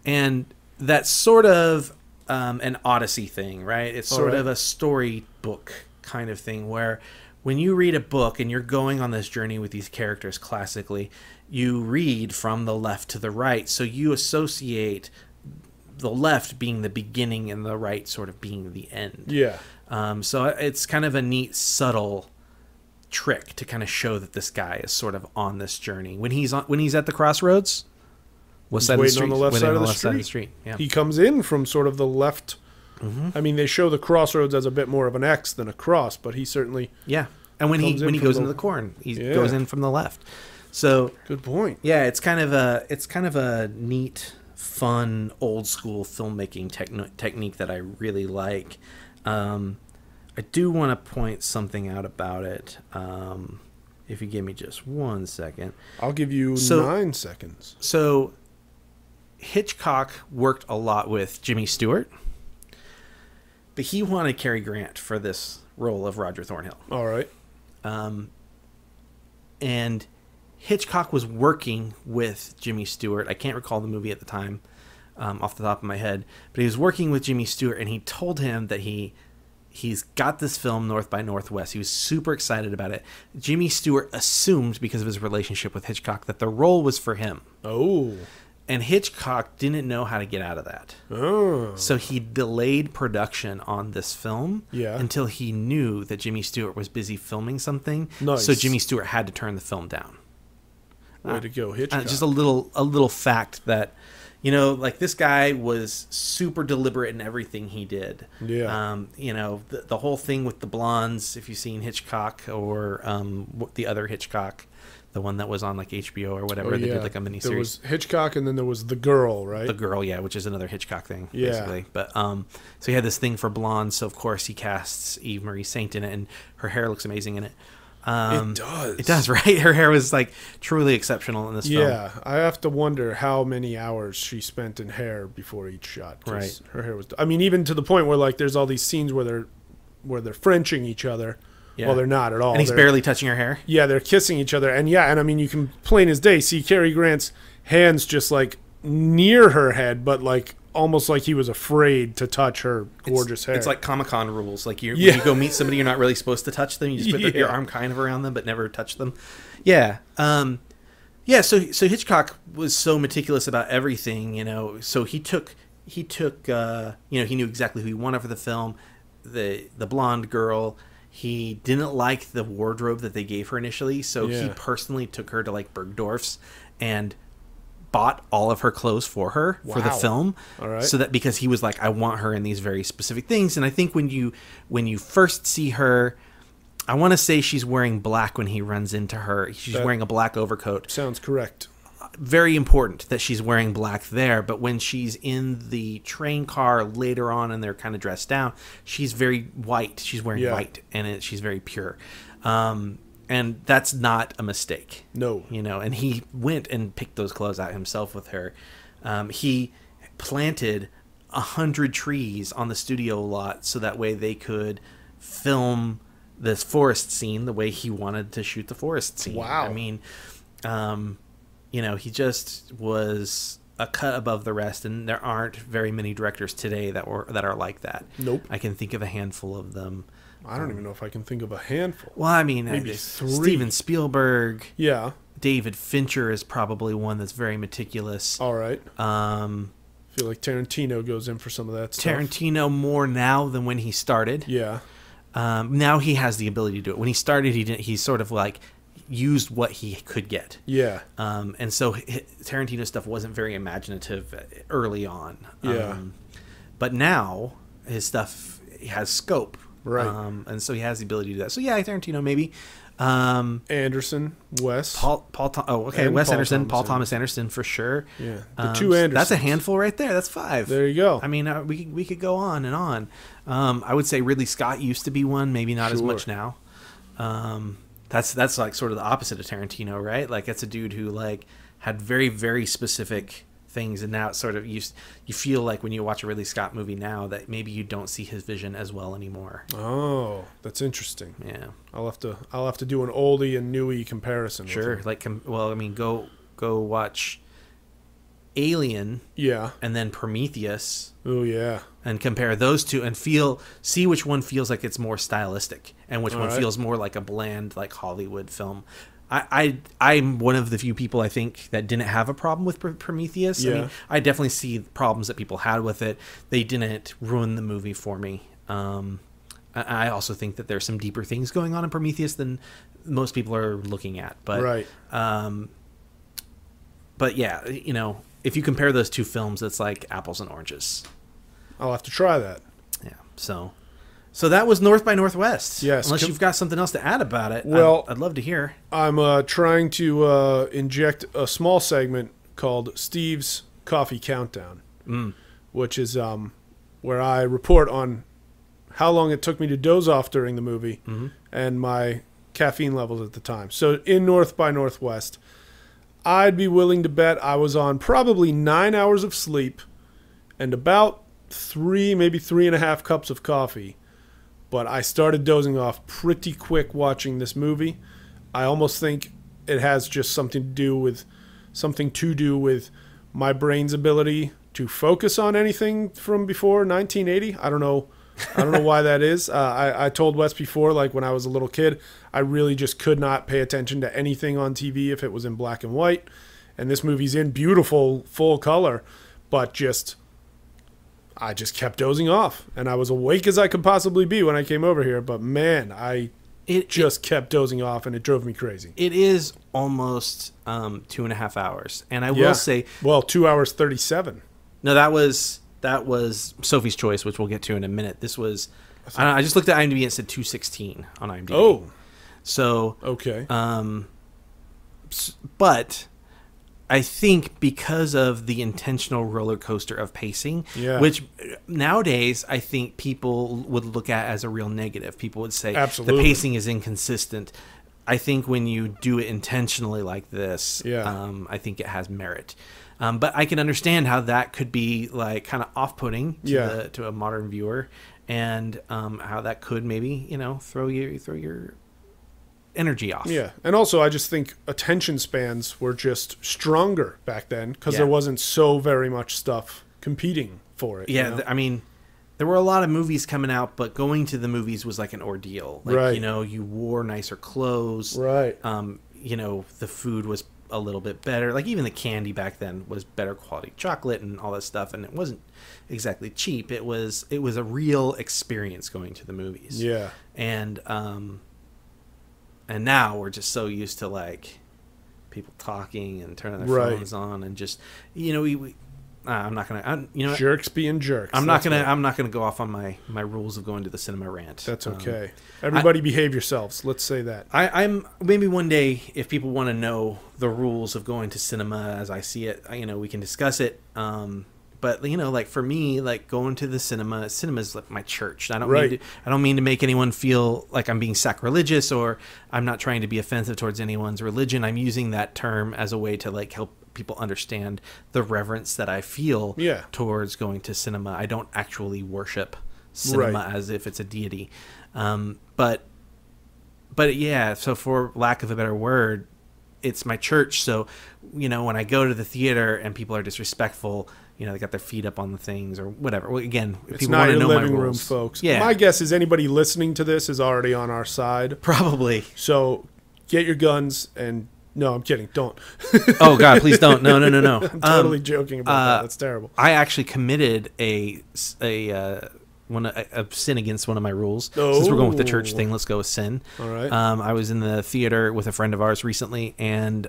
And that's sort of an Odyssey thing, right? It's sort of a storybook kind of thing where when you read a book and you're going on this journey with these characters classically, you read from the left to the right. So you associate the left being the beginning and the right sort of being the end. Yeah. So it's kind of a neat, subtle trick to kind of show that this guy is sort of on this journey. When he's at the crossroads, He's waiting on the left side of the street. Yeah. He comes in from sort of the left. Mm-hmm. I mean, they show the crossroads as a bit more of an X than a cross, but he certainly And when he goes into the corn, he goes in from the left. So good point. Yeah, it's kind of a neat, fun, old school filmmaking technique that I really like. I do want to point something out about it. If you give me just 1 second, I'll give you 9 seconds. So Hitchcock worked a lot with Jimmy Stewart, but he wanted Cary Grant for this role of Roger Thornhill. All right. And Hitchcock was working with Jimmy Stewart. I can't recall the movie at the time off the top of my head, but he was working with Jimmy Stewart, and he told him that he's got this film, North by Northwest. He was super excited about it. Jimmy Stewart assumed, because of his relationship with Hitchcock, that the role was for him. Oh. And Hitchcock didn't know how to get out of that. Oh. So he delayed production on this film until he knew that Jimmy Stewart was busy filming something. Nice. So Jimmy Stewart had to turn the film down. Way to go, Hitchcock. Just a little fact that, like this guy was super deliberate in everything he did. Yeah. The whole thing with the blondes, if you've seen Hitchcock or the other Hitchcock, the one that was on like HBO or whatever, they did like a miniseries. There was Hitchcock, and then there was The Girl, right? The Girl, yeah, which is another Hitchcock thing, basically. But so he had this thing for blondes, so of course he casts Eve Marie Saint in it, and her hair looks amazing in it. It does. It does, right? Her hair was like truly exceptional in this film. Yeah, I have to wonder how many hours she spent in hair before each shot. 'Cause right. Her hair was. I mean, even to the point where like there's all these scenes where they're Frenching each other. Yeah. Well, they're not at all. And he's barely touching her hair. Yeah, they're kissing each other, and I mean, you can plain as day see Cary Grant's hands just like near her head, but like almost like he was afraid to touch her gorgeous hair. It's like Comic-Con rules. Like when you go meet somebody, you're not really supposed to touch them. You just put your arm kind of around them, but never touch them. Yeah. So Hitchcock was so meticulous about everything, So he took he knew exactly who he wanted for the film. The blonde girl. He didn't like the wardrobe that they gave her initially, so he personally took her to like Bergdorf's and bought all of her clothes for her for the film. All right. So that because he was like, I want her in these very specific things. And I think when you first see her, I want to say she's wearing black when he runs into her. She's wearing a black overcoat. Sounds correct. Very important that she's wearing black there, but when she's in the train car later on and they're kind of dressed down, she's very white. She's wearing white, and she's very pure. And that's not a mistake. No. And he went and picked those clothes out himself with her. He planted 100 trees on the studio lot so that way they could film this forest scene the way he wanted to shoot the forest scene. Wow. I mean, he just was a cut above the rest, and there aren't very many directors today that are like that. Nope. I can think of a handful of them. I don't even know if I can think of a handful. Well, I mean, maybe 3. Steven Spielberg. Yeah. David Fincher is probably one that's very meticulous. All right. I feel like Tarantino goes in for some of that stuff. Tarantino more now than when he started. Yeah. Now he has the ability to do it. When he started, he sort of like used what he could get. Yeah. And so Tarantino stuff wasn't very imaginative early on. Yeah. But now his stuff has scope. Right. And so he has the ability to do that. So yeah, Tarantino maybe. Anderson, Wes. Wes Anderson, Paul Thomas Anderson for sure. Yeah. The two Andersons. That's a handful right there. That's 5. There you go. I mean, we could go on and on. I would say Ridley Scott used to be one, maybe not as much now. That's like sort of the opposite of Tarantino, right? Like that's a dude who like had very, very specific things, and now it's sort of you feel like when you watch a Ridley Scott movie now that maybe you don't see his vision as well anymore. Oh, that's interesting. Yeah, I'll have to do an oldie and newie comparison. Sure. Like, well, I mean, go watch Alien, yeah, and then Prometheus. Oh yeah, and compare those two and see which one feels like it's more stylistic and which one feels more like a bland, like Hollywood film. I'm one of the few people I think that didn't have a problem with Prometheus. Yeah. I mean, I definitely see problems that people had with it. They didn't ruin the movie for me. I also think that there's some deeper things going on in Prometheus than most people are looking at. But right. But yeah, you know, if you compare those two films, it's like apples and oranges. I'll have to try that. Yeah. So that was North by Northwest. Yes. Unless you've got something else to add about it. Well, I'd love to hear. I'm trying to inject a small segment called Steve's Coffee Countdown, which is where I report on how long it took me to doze off during the movie and my caffeine levels at the time. So in North by Northwest, I'd be willing to bet I was on probably 9 hours of sleep and about 3, maybe 3.5 cups of coffee. But I started dozing off pretty quick watching this movie. I almost think it has just something to do with my brain's ability to focus on anything from before 1980. I don't know why that is. I told Wes before, like when I was a little kid, I really just could not pay attention to anything on TV if it was in black and white. And this movie's in beautiful full color, but I just kept dozing off, and I was awake as I could possibly be when I came over here. But man, I just kept dozing off, and it drove me crazy. It is almost 2.5 hours, and I will say, 2 hours 37. No, that was Sophie's choice, which we'll get to in a minute. This was I just looked at IMDb and it said 2:16 on IMDb. Oh, so okay. But I think because of the intentional roller coaster of pacing, which nowadays I think people would look at as a real negative. People would say absolutely the pacing is inconsistent. I think when you do it intentionally like this, I think it has merit. But I can understand how that could be like kind of off-putting to a modern viewer, and how that could maybe throw your energy off. Yeah, and also I just think attention spans were just stronger back then because there wasn't so very much stuff competing for it. Yeah, I mean, there were a lot of movies coming out, but going to the movies was like an ordeal. Like, you wore nicer clothes. Right. The food was a little bit better. Like even the candy back then was better quality chocolate and all that stuff, and it wasn't exactly cheap. It was a real experience going to the movies. Yeah. And now we're just so used to like people talking and turning their phones on and just I'm not gonna jerks being jerks. I'm not gonna go off on my rules of going to the cinema rant. That's okay. Everybody behave yourselves. Let's say that. I'm maybe one day if people want to know the rules of going to cinema as I see it, we can discuss it. But like for me, like going to the cinema's like my church. I don't mean to make anyone feel like I'm being sacrilegious, or I'm not trying to be offensive towards anyone's religion. I'm using that term as a way to like help people understand the reverence that I feel towards going to cinema. I don't actually worship cinema as if it's a deity. But yeah, so for lack of a better word, it's my church. So, when I go to the theater and people are disrespectful, they got their feet up on the things or whatever. Well, again, if it's people not want to your know living my room, rules, folks. Yeah. My guess is anybody listening to this is already on our side. Probably. So get your guns and no, I'm kidding. Don't. Oh God, please don't. No. I'm totally joking about that. That's terrible. I actually committed a sin against one of my rules. Oh. Since we're going with the church thing, let's go with sin. All right. I was in the theater with a friend of ours recently, and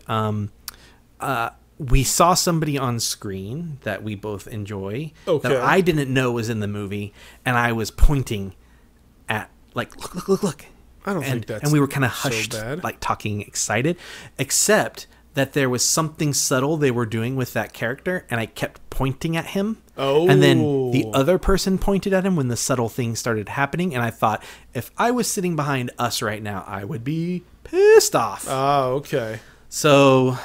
we saw somebody on screen that we both enjoy that I didn't know was in the movie, and I was pointing at like, look. I don't think that's and we were kind of hushed, so bad. like talking excited, except that there was something subtle they were doing with that character, and I kept pointing at him. Oh. And then the other person pointed at him when the subtle thing started happening, and I thought, if I was sitting behind us right now, I would be pissed off. Oh, okay. So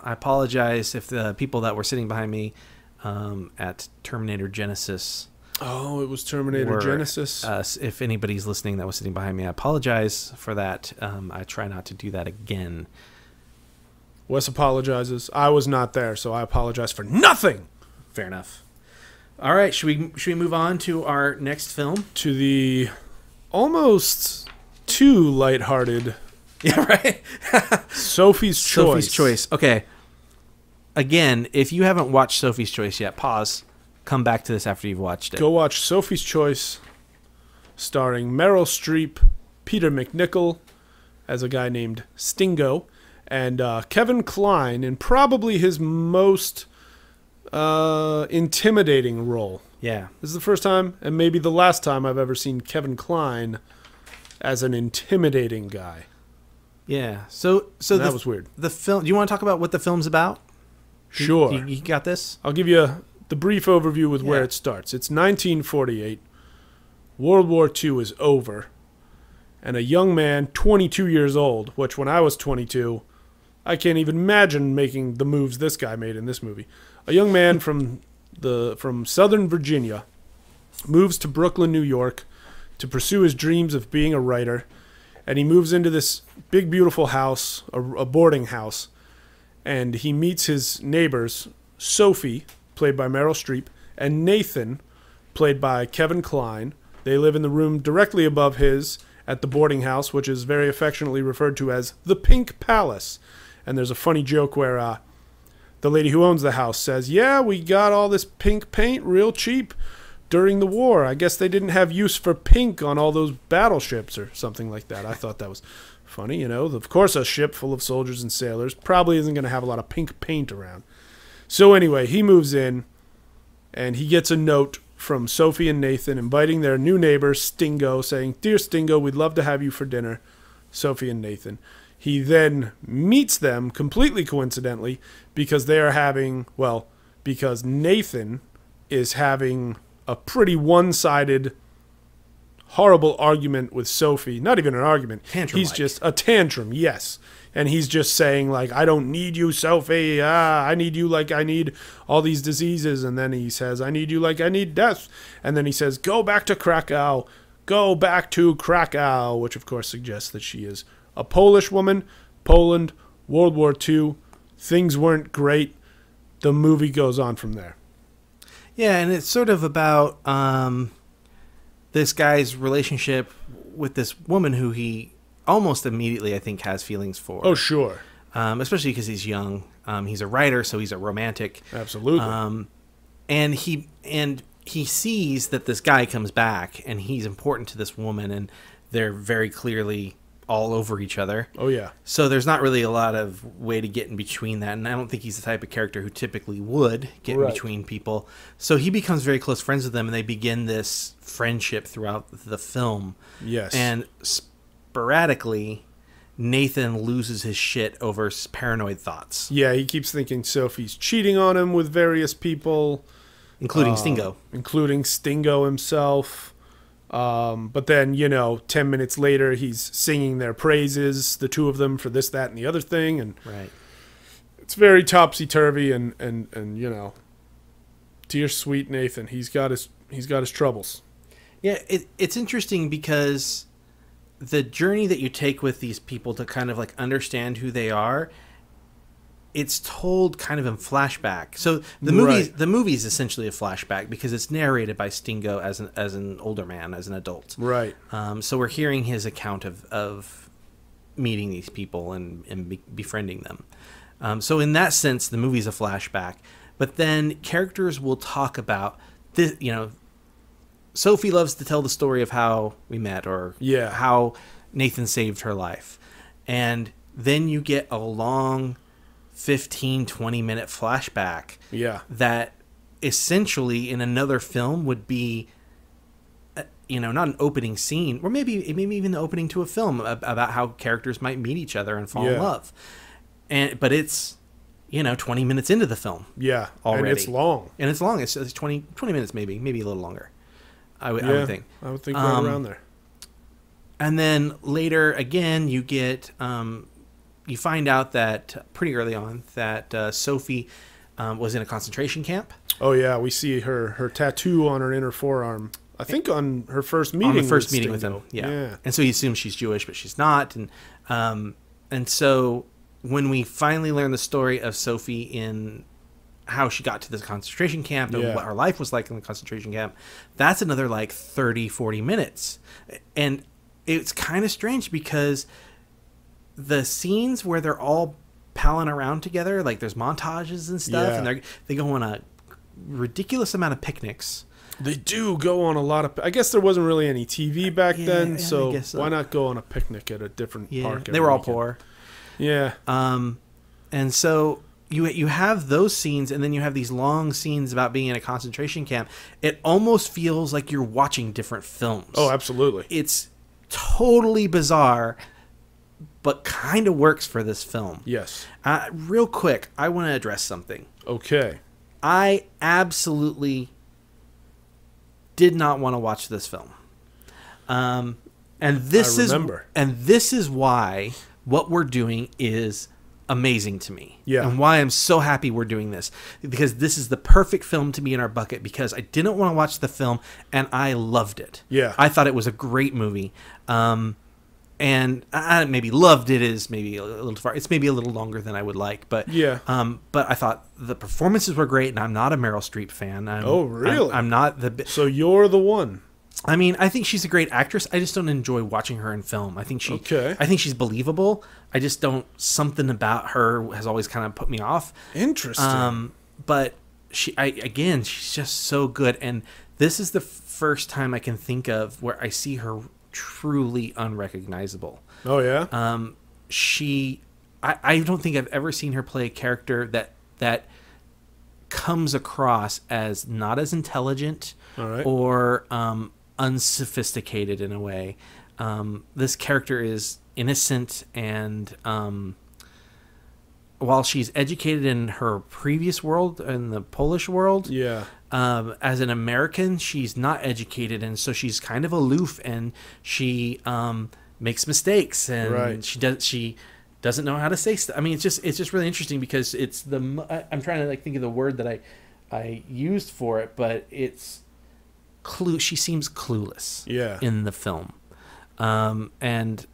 I apologize if the people that were sitting behind me at Terminator Genesis. Oh, it was Terminator Genesis. If anybody's listening that was sitting behind me, I apologize for that. I try not to do that again. Wes apologizes. I was not there, so I apologize for nothing. Fair enough. All right, should we move on to our next film? To the almost too lighthearted. Yeah, right. Sophie's Choice. Sophie's Choice. Okay. Again, if you haven't watched Sophie's Choice yet, pause. Come back to this after you've watched it. Go watch Sophie's Choice, starring Meryl Streep, Peter MacNicol as a guy named Stingo, and Kevin Kline in probably his most intimidating role. Yeah. This is the first time, and maybe the last time, I've ever seen Kevin Kline as an intimidating guy. Yeah. So that was weird. The film. Do you want to talk about what the film's about? Sure. You got this? I'll give you the brief overview with where it starts. It's 1948. World War II is over. And a young man, 22 years old, which when I was 22, I can't even imagine making the moves this guy made in this movie. A young man from Southern Virginia moves to Brooklyn, New York to pursue his dreams of being a writer. And he moves into this big, beautiful house, a boarding house. And he meets his neighbors, Sophie, played by Meryl Streep, and Nathan, played by Kevin Kline. They live in the room directly above his at the boarding house, which is very affectionately referred to as the Pink Palace. And there's a funny joke where the lady who owns the house says, yeah, we got all this pink paint real cheap during the war. I guess they didn't have use for pink on all those battleships or something like that. I thought that was funny, you know. Of course, a ship full of soldiers and sailors probably isn't going to have a lot of pink paint around. So anyway, he moves in, and he gets a note from Sophie and Nathan inviting their new neighbor, Stingo, saying, Dear Stingo, we'd love to have you for dinner, Sophie and Nathan. He then meets them completely coincidentally because they are having, well, because Nathan is having a pretty one-sided, horrible argument with Sophie. Not even an argument. Tantrum-like. He's just a tantrum, yes. And he's just saying, like, I don't need you, Sophie. I need you like I need all these diseases. And then he says, I need you like I need death. And then he says, go back to Krakow. Go back to Krakow, which of course suggests that she is a Polish woman. Poland, World War II. Things weren't great. The movie goes on from there. Yeah, and it's sort of about this guy's relationship with this woman who he almost immediately, I think, has feelings for. Oh, sure. Especially because he's young. He's a writer, so he's a romantic. Absolutely. And he sees that this guy comes back, and he's important to this woman, and they're very clearly all over each other. Oh, yeah. So there's not really a lot of way to get in between that, and I don't think he's the type of character who typically would get in between people. So he becomes very close friends with them, and they begin this friendship throughout the film. Yes. And sporadically, Nathan loses his shit over paranoid thoughts. Yeah, he keeps thinking Sophie's cheating on him with various people. Including Stingo. Including Stingo himself. But then, 10 minutes later, he's singing their praises, the two of them, for this, that, and the other thing. And right. It's very topsy-turvy, and dear sweet Nathan, he's got his troubles. Yeah, it's interesting because the journey that you take with these people to kind of like understand who they are, it's told kind of in flashback. So the movie is essentially a flashback because it's narrated by Stingo as an older man, as an adult. Right. So we're hearing his account of meeting these people and befriending them. So in that sense, the movie's a flashback. But then characters will talk about this. Sophie loves to tell the story of how we met, or how Nathan saved her life, and then you get a long 15-20 minute flashback that essentially in another film would be not an opening scene, or maybe even the opening to a film about how characters might meet each other and fall in love, but it's 20 minutes into the film already. And it's long. It's 20 minutes, maybe a little longer. I would think right around there. And then later again you get you find out that pretty early on that Sophie was in a concentration camp. Oh yeah, we see her tattoo on her inner forearm. I think on her first meeting. On the first meeting with him, yeah. And so he assumes she's Jewish, but she's not. And so when we finally learn the story of Sophie in how she got to this concentration camp and what her life was like in the concentration camp, that's another like 30, 40 minutes. And it's kind of strange because the scenes where they're all palling around together, like there's montages and stuff, and they go on a ridiculous amount of picnics. They do go on a lot of... I guess there wasn't really any TV back then, so why not go on a picnic at a different park? They were all poor. Yeah. And so you have those scenes, and then you have these long scenes about being in a concentration camp. It almost feels like you're watching different films. Oh, absolutely. It's totally bizarre, but kind of works for this film. Yes. Real quick, I want to address something. Okay. I absolutely did not want to watch this film. And this is why what we're doing is amazing to me. Yeah. And why I'm so happy we're doing this. Because this is the perfect film to be in our bucket, because I didn't want to watch the film and I loved it. Yeah. I thought it was a great movie. And I maybe loved it is maybe a little far. It's maybe a little longer than I would like, but but I thought the performances were great, and I'm not a Meryl Streep fan. Oh, really? I'm not the. So you're the one. I mean, I think she's a great actress. I just don't enjoy watching her in film. I think she's believable. I just don't. Something about her has always kind of put me off. Interesting. But she's just so good, and this is the first time I can think of where I see her truly unrecognizable. Oh yeah. I don't think I've ever seen her play a character that comes across as not as intelligent or unsophisticated in a way. This character is innocent, and while she's educated in her previous world, in the Polish world, as an American, she's not educated, and so she's kind of aloof, and she makes mistakes, and she doesn't know how to say stuff. I mean, it's just really interesting because it's I'm trying to think of the word that I used for it, but it's she seems clueless in the film, and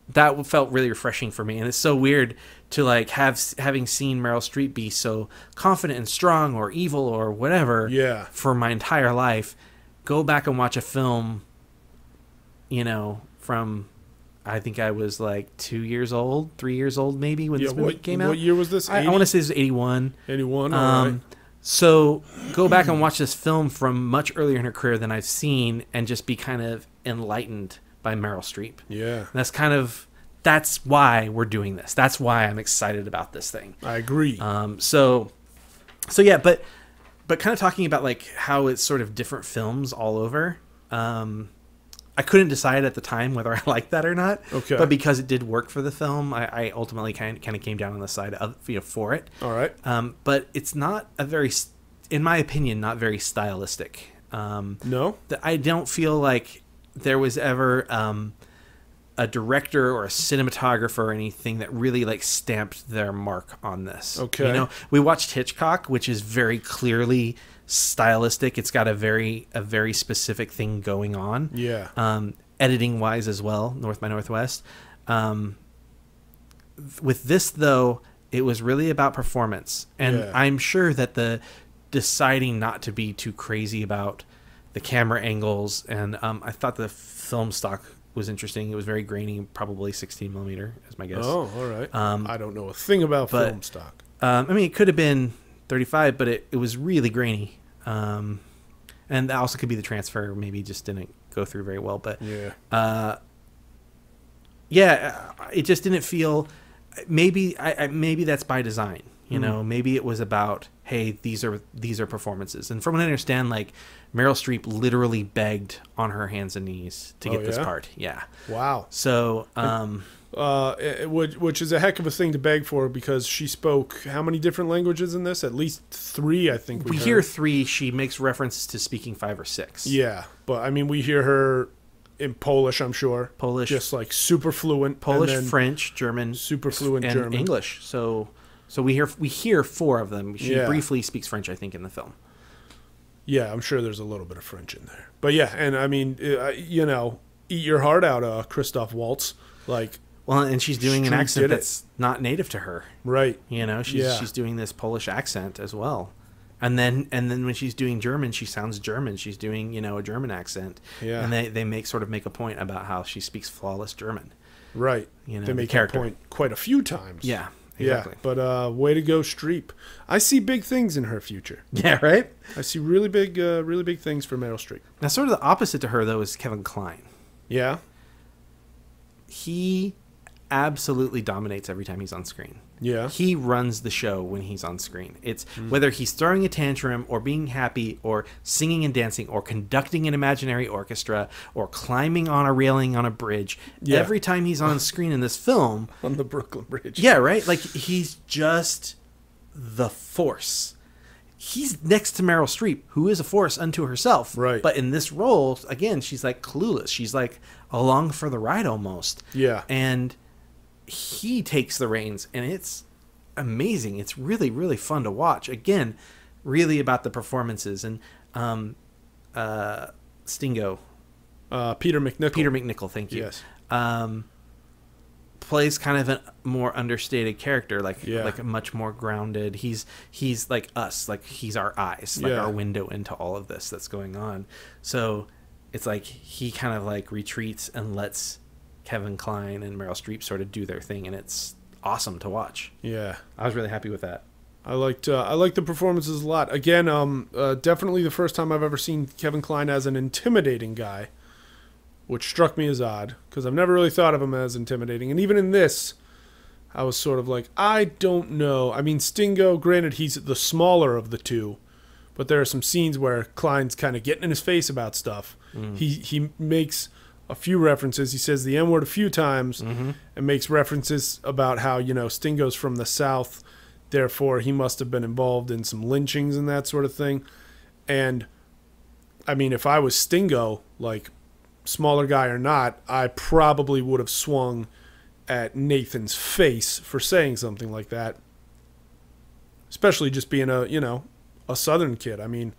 that felt really refreshing for me. And it's so weird to having seen Meryl Streep be so confident and strong or evil or whatever for my entire life, go back and watch a film, from I think I was like 2 years old, 3 years old maybe when this movie came out. What year was this? I want to say it was 81. 81, all right. So go back and watch this film from much earlier in her career than I've seen and just be kind of enlightened by Meryl Streep. Yeah. And that's why we're doing this. That's why I'm excited about this thing. I agree. So yeah, but kind of talking about how it's sort of different films all over. I couldn't decide at the time whether I liked that or not. Okay. But because it did work for the film, I ultimately kind of came down on the side of for it. All right. But it's not in my opinion, not very stylistic. No. I don't feel like there was ever a director or a cinematographer or anything that really stamped their mark on this. Okay. We watched Hitchcock, which is very clearly stylistic. It's got a very specific thing going on. Yeah. Editing wise as well, North by Northwest. With this though, it was really about performance, and I'm sure that the deciding not to be too crazy about the camera angles, and I thought the film stock was interesting. It was very grainy, probably 16 millimeter, is my guess. Oh, all right. I don't know a thing about film stock. I mean, it could have been 35, but it was really grainy. And that also could be the transfer. Maybe just didn't go through very well. But it just didn't feel. Maybe maybe that's by design. Maybe it was about, hey, these are performances. And from what I understand, Meryl Streep literally begged on her hands and knees to get this part. Yeah. Wow. So, which is a heck of a thing to beg for, because she spoke how many different languages in this? At least 3, I think. We hear 3. She makes references to speaking 5 or 6. Yeah, but I mean, we hear her in Polish, I'm sure. Polish. Just like super fluent. Polish, and then French, German. super fluent and German. English. So we hear 4 of them. She Yeah. briefly speaks French, I think, in the film. Yeah, I'm sure there's a little bit of French in there. But yeah, and I mean, you know, eat your heart out, Christoph Waltz. Like, Well, and she's doing an Streep accent did it. that's not native to her. right. You know, Yeah. she's doing this Polish accent as well. And then when she's doing German, she sounds German. She's doing, you know, a German accent. Yeah. And they make a point about how she speaks flawless German. Right. You know, they the make that character. point quite a few times. Yeah, exactly. Yeah, but way to go, Streep. I see big things in her future. Yeah, right? I see really big things for Meryl Streep. Now, sort of the opposite to her, though, is Kevin Kline. Yeah. He absolutely dominates every time he's on screen. Yeah. He runs the show when he's on screen. It's whether he's throwing a tantrum or being happy or singing and dancing or conducting an imaginary orchestra or climbing on a railing on a bridge. Yeah. Every time he's on screen in this film, On the Brooklyn Bridge. yeah, right? Like, he's just the force. He's next to Meryl Streep, who is a force unto herself. Right. But in this role, again, she's like clueless. She's like along for the ride almost. Yeah. And he takes the reins, and it's amazing. It's really, really fun to watch. Again, really about the performances. And Stingo, Peter McNichol. Peter McNichol, thank you. Yes. Plays kind of a more understated character, like Yeah. like much more grounded. He's like us, like he's our eyes, like Yeah. our window into all of this that's going on. So it's like he kind of like retreats and lets Kevin Kline and Meryl Streep sort of do their thing, and it's awesome to watch. Yeah. I was really happy with that. I liked the performances a lot. Again, definitely the first time I've ever seen Kevin Kline as an intimidating guy, which struck me as odd because I've never really thought of him as intimidating. And even in this, I was sort of like, I don't know. I mean, Stingo, granted, he's the smaller of the two, but there are some scenes where Kline's kind of getting in his face about stuff. He makes a few references. He says the N-word a few times and makes references about how, you know, Stingo's from the South, therefore he must have been involved in some lynchings and that sort of thing. And, I mean, if I was Stingo, like, smaller guy or not, I probably would have swung at Nathan's face for saying something like that. Especially just being a Southern kid. I mean,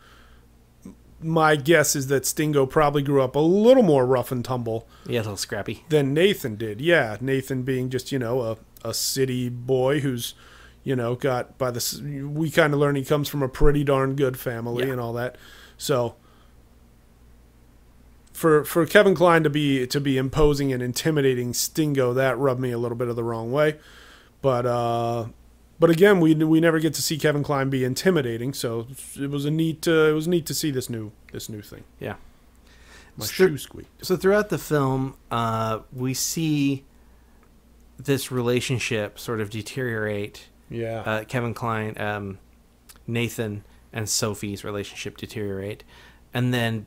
my guess is that Stingo probably grew up a little more rough and tumble Yeah, a little scrappy. than Nathan did. Yeah, Nathan being just, a city boy who's, got by the... We kind of learn he comes from a pretty darn good family and all that. So, for Kevin Kline to be imposing and intimidating Stingo, that rubbed me a little bit of the wrong way. But again, we never get to see Kevin Kline be intimidating, so it was neat to see this new thing. Yeah. My shoe squeaked. So throughout the film, we see this relationship sort of deteriorate. Yeah. Kevin Kline, Nathan, and Sophie's relationship deteriorate, and then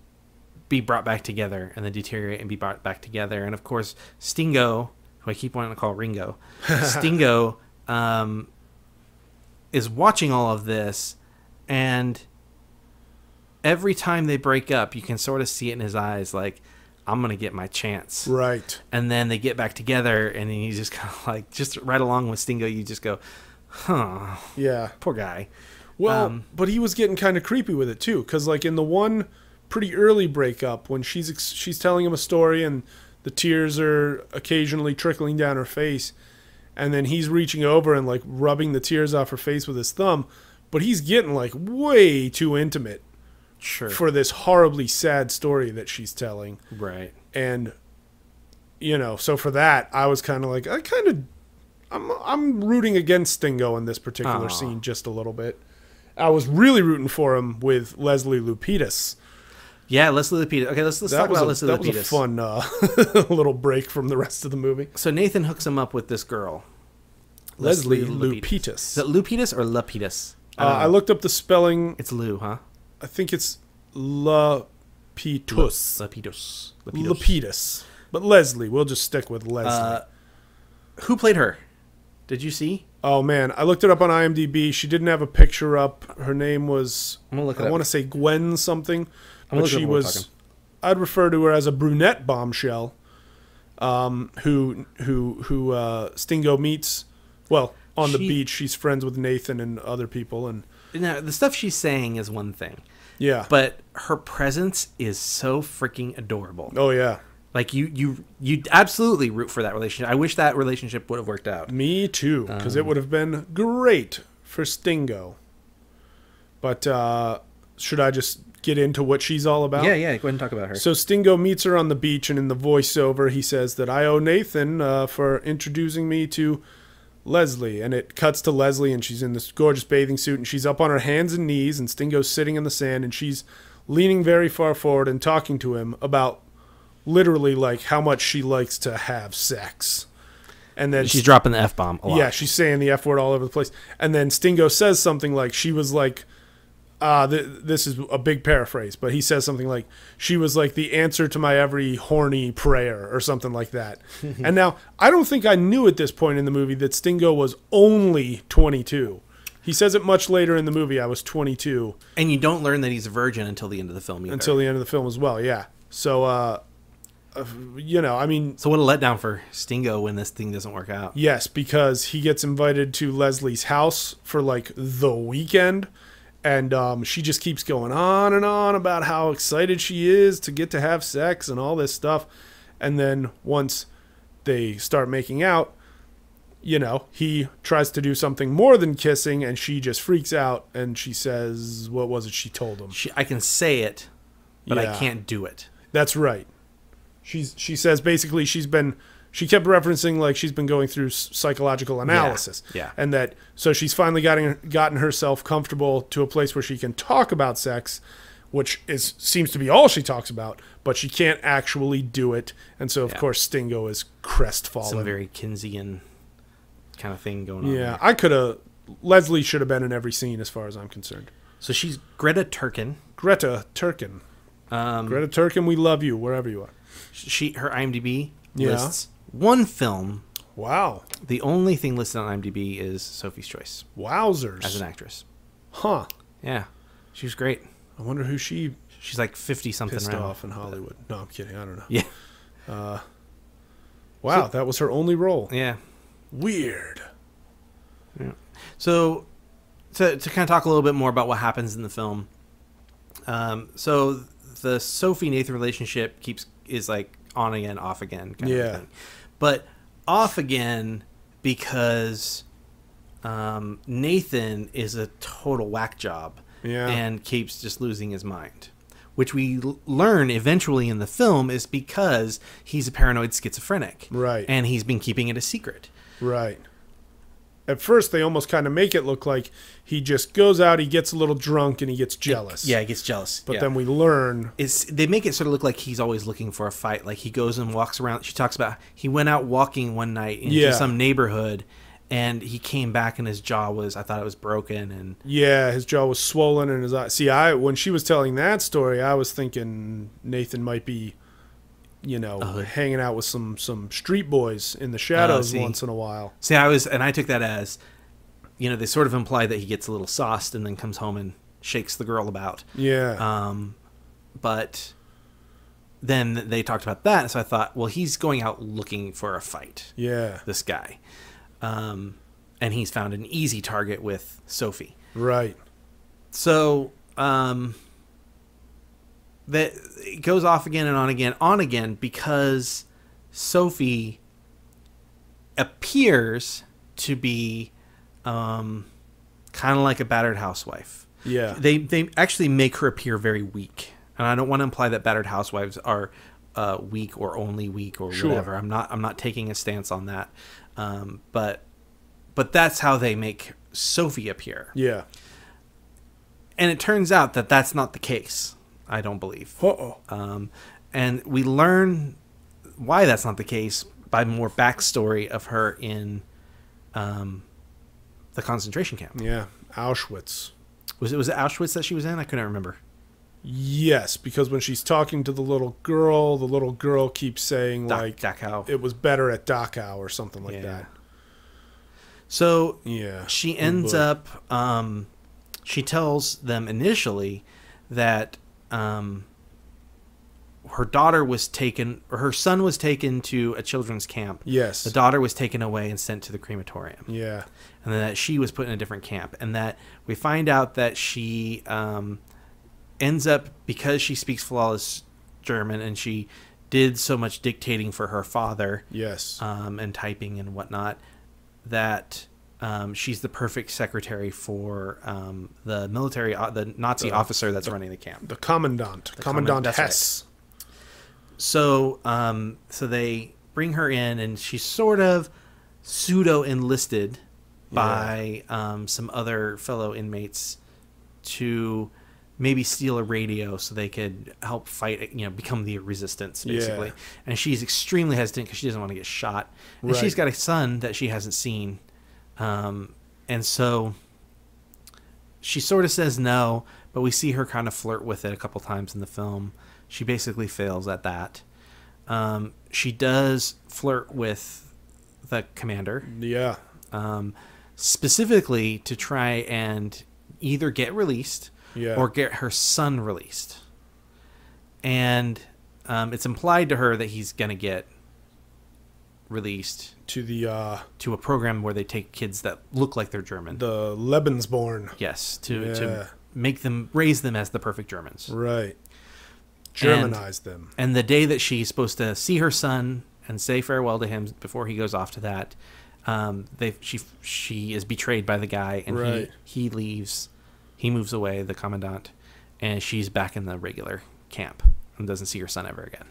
be brought back together, and then deteriorate and be brought back together. And of course, Stingo, who I keep wanting to call Ringo, Stingo is watching all of this, and every time they break up, you can sort of see it in his eyes, like, I'm going to get my chance. Right. And then they get back together, and he just kind of like, just right along with Stingo, you just go, huh. Yeah. Poor guy. Well, but he was getting kind of creepy with it too, because like in the one pretty early breakup, when she's telling him a story and the tears are occasionally trickling down her face, and then he's reaching over and like rubbing the tears off her face with his thumb, but he's getting like way too intimate for this horribly sad story that she's telling. Right. And so for that, I was kind of like, I'm rooting against Stingo in this particular scene just a little bit. I was really rooting for him with Leslie Lupitas. Yeah, Leslie Lupitas. Okay, let's talk about Leslie Lupitas. That was a fun little break from the rest of the movie. So Nathan hooks him up with this girl, Leslie Lupitas. Is it Lupitas or Lupitas? I looked up the spelling. It's Lou, huh? I think it's Lupitus. Lupitas. But Leslie. We'll just stick with Leslie. Who played her? Did you see? Oh, man. I looked it up on IMDb. She didn't have a picture up. Her name was, I'm gonna look it up. I want to say Gwen something. I'm But gonna look she up was, I'd refer to her as a brunette bombshell, who Stingo meets. Well, on the beach, she's friends with Nathan and other people, and now the stuff she's saying is one thing. Yeah, but her presence is so freaking adorable. Oh yeah, like you absolutely root for that relationship. I wish that relationship would have worked out. Me too, because it would have been great for Stingo. But should I just get into what she's all about? Yeah, go ahead and talk about her. So Stingo meets her on the beach, and in the voiceover, he says that I owe Nathan for introducing me to Leslie. And it cuts to Leslie, and she's in this gorgeous bathing suit, and she's up on her hands and knees, and Stingo's sitting in the sand, and she's leaning very far forward and talking to him about literally like how much she likes to have sex. And then she's dropping the F-bomb a lot. Yeah, she's saying the F word all over the place. And then Stingo says something like, she was like, this is a big paraphrase, but he says something like, she was like the answer to my every horny prayer or something like that. And now, I don't think I knew at this point in the movie that Stingo was only 22. He says it much later in the movie, I was 22. And you don't learn that he's a virgin until the end of the film either. Until the end of the film as well, yeah. So, you know, I mean... So what a letdown for Stingo when this thing doesn't work out. Yes, because he gets invited to Leslie's house for, like, the weekend, and she just keeps going on and on about how excited she is to get to have sex and all this stuff. And then once they start making out, you know, he tries to do something more than kissing, and she just freaks out, and she says, what was it she told him? I can say it, but I can't do it. That's right. She says basically she kept referencing like she's been going through psychological analysis. Yeah. And that, so she's finally gotten herself comfortable to a place where she can talk about sex, which seems to be all she talks about, but she can't actually do it. And so, of course, Stingo is crestfallen. Some very Keynesian kind of thing going on. Yeah, Leslie should have been in every scene as far as I'm concerned. So she's Greta Turkin. Greta Turkin, we love you wherever you are. Her IMDb lists one film. Wow. The only thing listed on IMDb is Sophie's Choice. Wowzers. As an actress. Huh. Yeah. She was great. I wonder who she's like 50-something pissed around. off in Hollywood. No, I'm kidding. I don't know. Yeah. Wow, that was her only role. Yeah. Weird. Yeah. So to kind of talk a little bit more about what happens in the film. So the Sophie-Nathan relationship is like on again, off again kind of thing. But off again because Nathan is a total whack job and keeps just losing his mind. Which we learn eventually in the film is because he's a paranoid schizophrenic. Right. And he's been keeping it a secret. Right. At first, they almost kind of make it look like he just goes out, he gets a little drunk, and he gets jealous. He gets jealous. But then we learn... They make it sort of look like he's always looking for a fight. Like he goes and walks around. She talks about he went out walking one night into some neighborhood, and he came back and his jaw was, I thought it was broken. And yeah, his jaw was swollen and his eye. See, when she was telling that story, I was thinking Nathan might be... hanging out with some street boys in the shadows once in a while. See, I took that as, they sort of imply that he gets a little sauced and then comes home and shakes the girl about. Yeah. But then they talked about that, so I thought, well, he's going out looking for a fight. Yeah. This guy. And he's found an easy target with Sophie. Right. So, that it goes off again and on again because Sophie appears to be kind of like a battered housewife. Yeah. They actually make her appear very weak. And I don't want to imply that battered housewives are weak or only weak or whatever. I'm not taking a stance on that. But that's how they make Sophie appear. Yeah. And it turns out that that's not the case. I don't believe. And we learn why that's not the case by more backstory of her in the concentration camp. Yeah, Auschwitz. Was it Auschwitz that she was in? I couldn't remember. Yes, because when she's talking to the little girl keeps saying Dachau. It was better at Dachau or something like that. So she ends up. She tells them initially that her her daughter was taken, or her son was taken to a children's camp. Yes. The daughter was taken away and sent to the crematorium. Yeah. And then that she was put in a different camp. And that we find out that she ends up, because she speaks flawless German and she did so much dictating for her father. Yes. And typing and whatnot, that she's the perfect secretary for the military, the Nazi officer that's running the camp. The commandant. Commandant Hess. Right. So, so they bring her in, and she's sort of pseudo enlisted by some other fellow inmates to maybe steal a radio so they could help fight, become the resistance, basically. Yeah. And she's extremely hesitant because she doesn't want to get shot. And Right. she's got a son that she hasn't seen. And so she sort of says no, but we see her kind of flirt with it a couple times in the film. She basically fails at that. She does flirt with the commander. Yeah. Specifically to try and either get released or get her son released. And it's implied to her that he's going to get released to a program where they take kids that look like they're German. The Lebensborn. Yes, to raise them as the perfect Germans. Right. Germanize them. And the day that she's supposed to see her son and say farewell to him before he goes off to that, she is betrayed by the guy, and he leaves. He moves away, the commandant, and she's back in the regular camp and doesn't see her son ever again.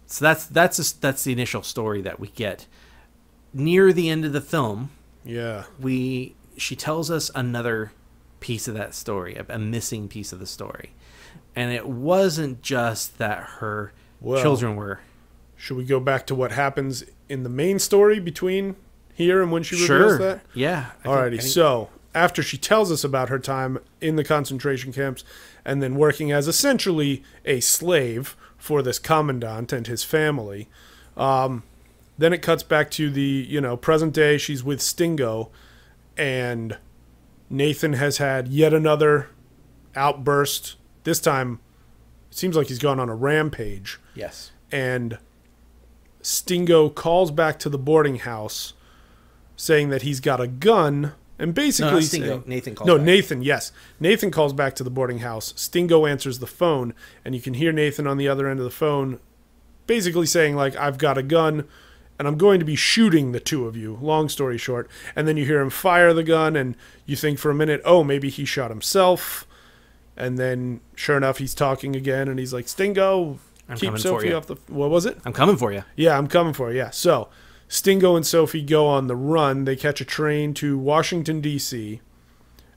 So that's the initial story that we get. Near the end of the film, she tells us another piece of that story, a missing piece of the story. And it wasn't just that her children were... Should we go back to what happens in the main story between here and when she reveals that? Yeah. Alrighty, so after she tells us about her time in the concentration camps and then working as essentially a slave for this commandant and his family, then it cuts back to the present day. She's with Stingo, and Nathan has had yet another outburst. This time it seems like he's gone on a rampage. Yes. And Stingo calls back to the boarding house saying that he's got a gun, and basically Nathan calls back. Nathan, yes. Nathan calls back to the boarding house. Stingo answers the phone, and you can hear Nathan on the other end of the phone basically saying, like, I've got a gun, and I'm going to be shooting the two of you, long story short. And then you hear him fire the gun, and you think for a minute, oh, maybe he shot himself. And then, sure enough, he's talking again, and he's like, Stingo, keep Sophie off the... What was it? I'm coming for you. Yeah, I'm coming for you, yeah. So, Stingo and Sophie go on the run. They catch a train to Washington, D.C.,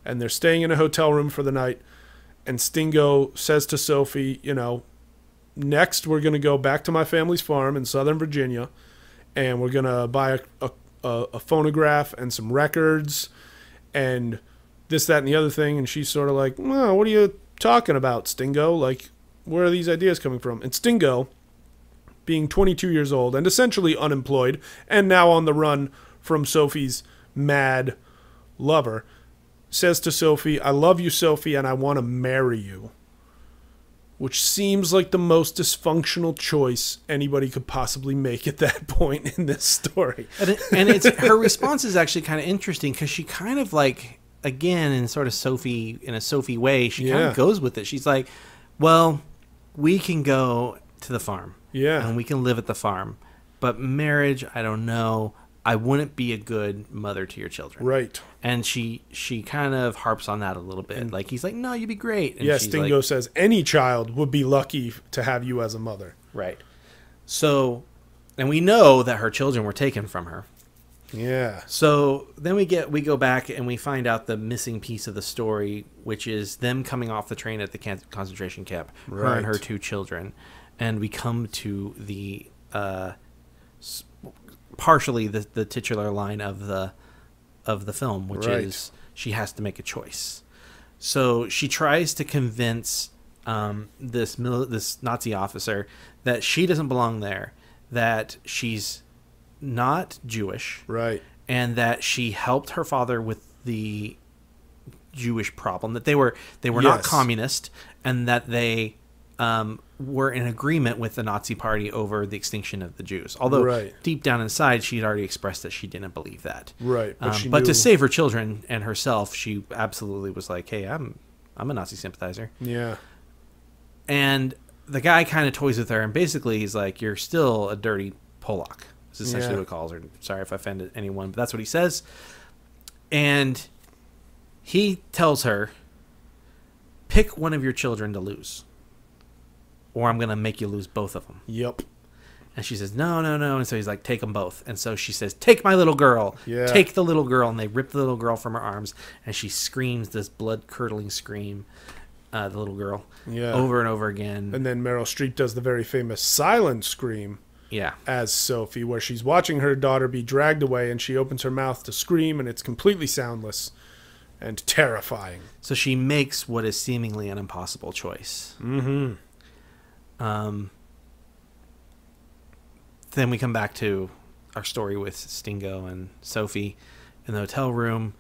and they're staying in a hotel room for the night. And Stingo says to Sophie, next we're going to go back to my family's farm in Southern Virginia, and we're going to buy a phonograph and some records and this, that, and the other thing. And she's sort of like, well, what are you talking about, Stingo? Like, where are these ideas coming from? And Stingo, being 22 years old and essentially unemployed and now on the run from Sophie's mad lover, says to Sophie, I love you, Sophie, and I want to marry you. Which seems like the most dysfunctional choice anybody could possibly make at that point in this story. And it's her response is actually kind of interesting because she kind of like, again, in sort of Sophie, in a Sophie way, she kind of goes with it. She's like, well, we can go to the farm. Yeah. And we can live at the farm. But marriage, I don't know. I wouldn't be a good mother to your children. Right. And she kind of harps on that a little bit. And like, he's like, no, you'd be great. And Stingo says any child would be lucky to have you as a mother. Right. So, and we know that her children were taken from her. Yeah. So then we go back and we find out the missing piece of the story, which is them coming off the train at the concentration camp, her and her two children. And we come to the partially the titular line of the film, which is she has to make a choice. So she tries to convince this Nazi officer that she doesn't belong there, that she's not Jewish, right, and that she helped her father with the Jewish problem, that they were not communist, and that they were in agreement with the Nazi Party over the extinction of the Jews. Although Right. deep down inside, she had already expressed that she didn't believe that. Right. But to save her children and herself, she absolutely was like, "Hey, I'm a Nazi sympathizer." Yeah. And the guy kind of toys with her, and basically he's like, "You're still a dirty Polak." Is essentially what he calls her. Sorry if I offended anyone, but that's what he says. And he tells her, "Pick one of your children to lose, or I'm going to make you lose both of them." Yep. And she says, "No, no, no." And so he's like, "Take them both." And so she says, "Take my little girl." Yeah. Take the little girl. And they rip the little girl from her arms. And she screams this blood-curdling scream, the little girl, over and over again. And then Meryl Streep does the very famous silent scream as Sophie, where she's watching her daughter be dragged away, and she opens her mouth to scream, and it's completely soundless and terrifying. So she makes what is seemingly an impossible choice. Mm-hmm. Then we come back to our story with Stingo and Sophie in the hotel room.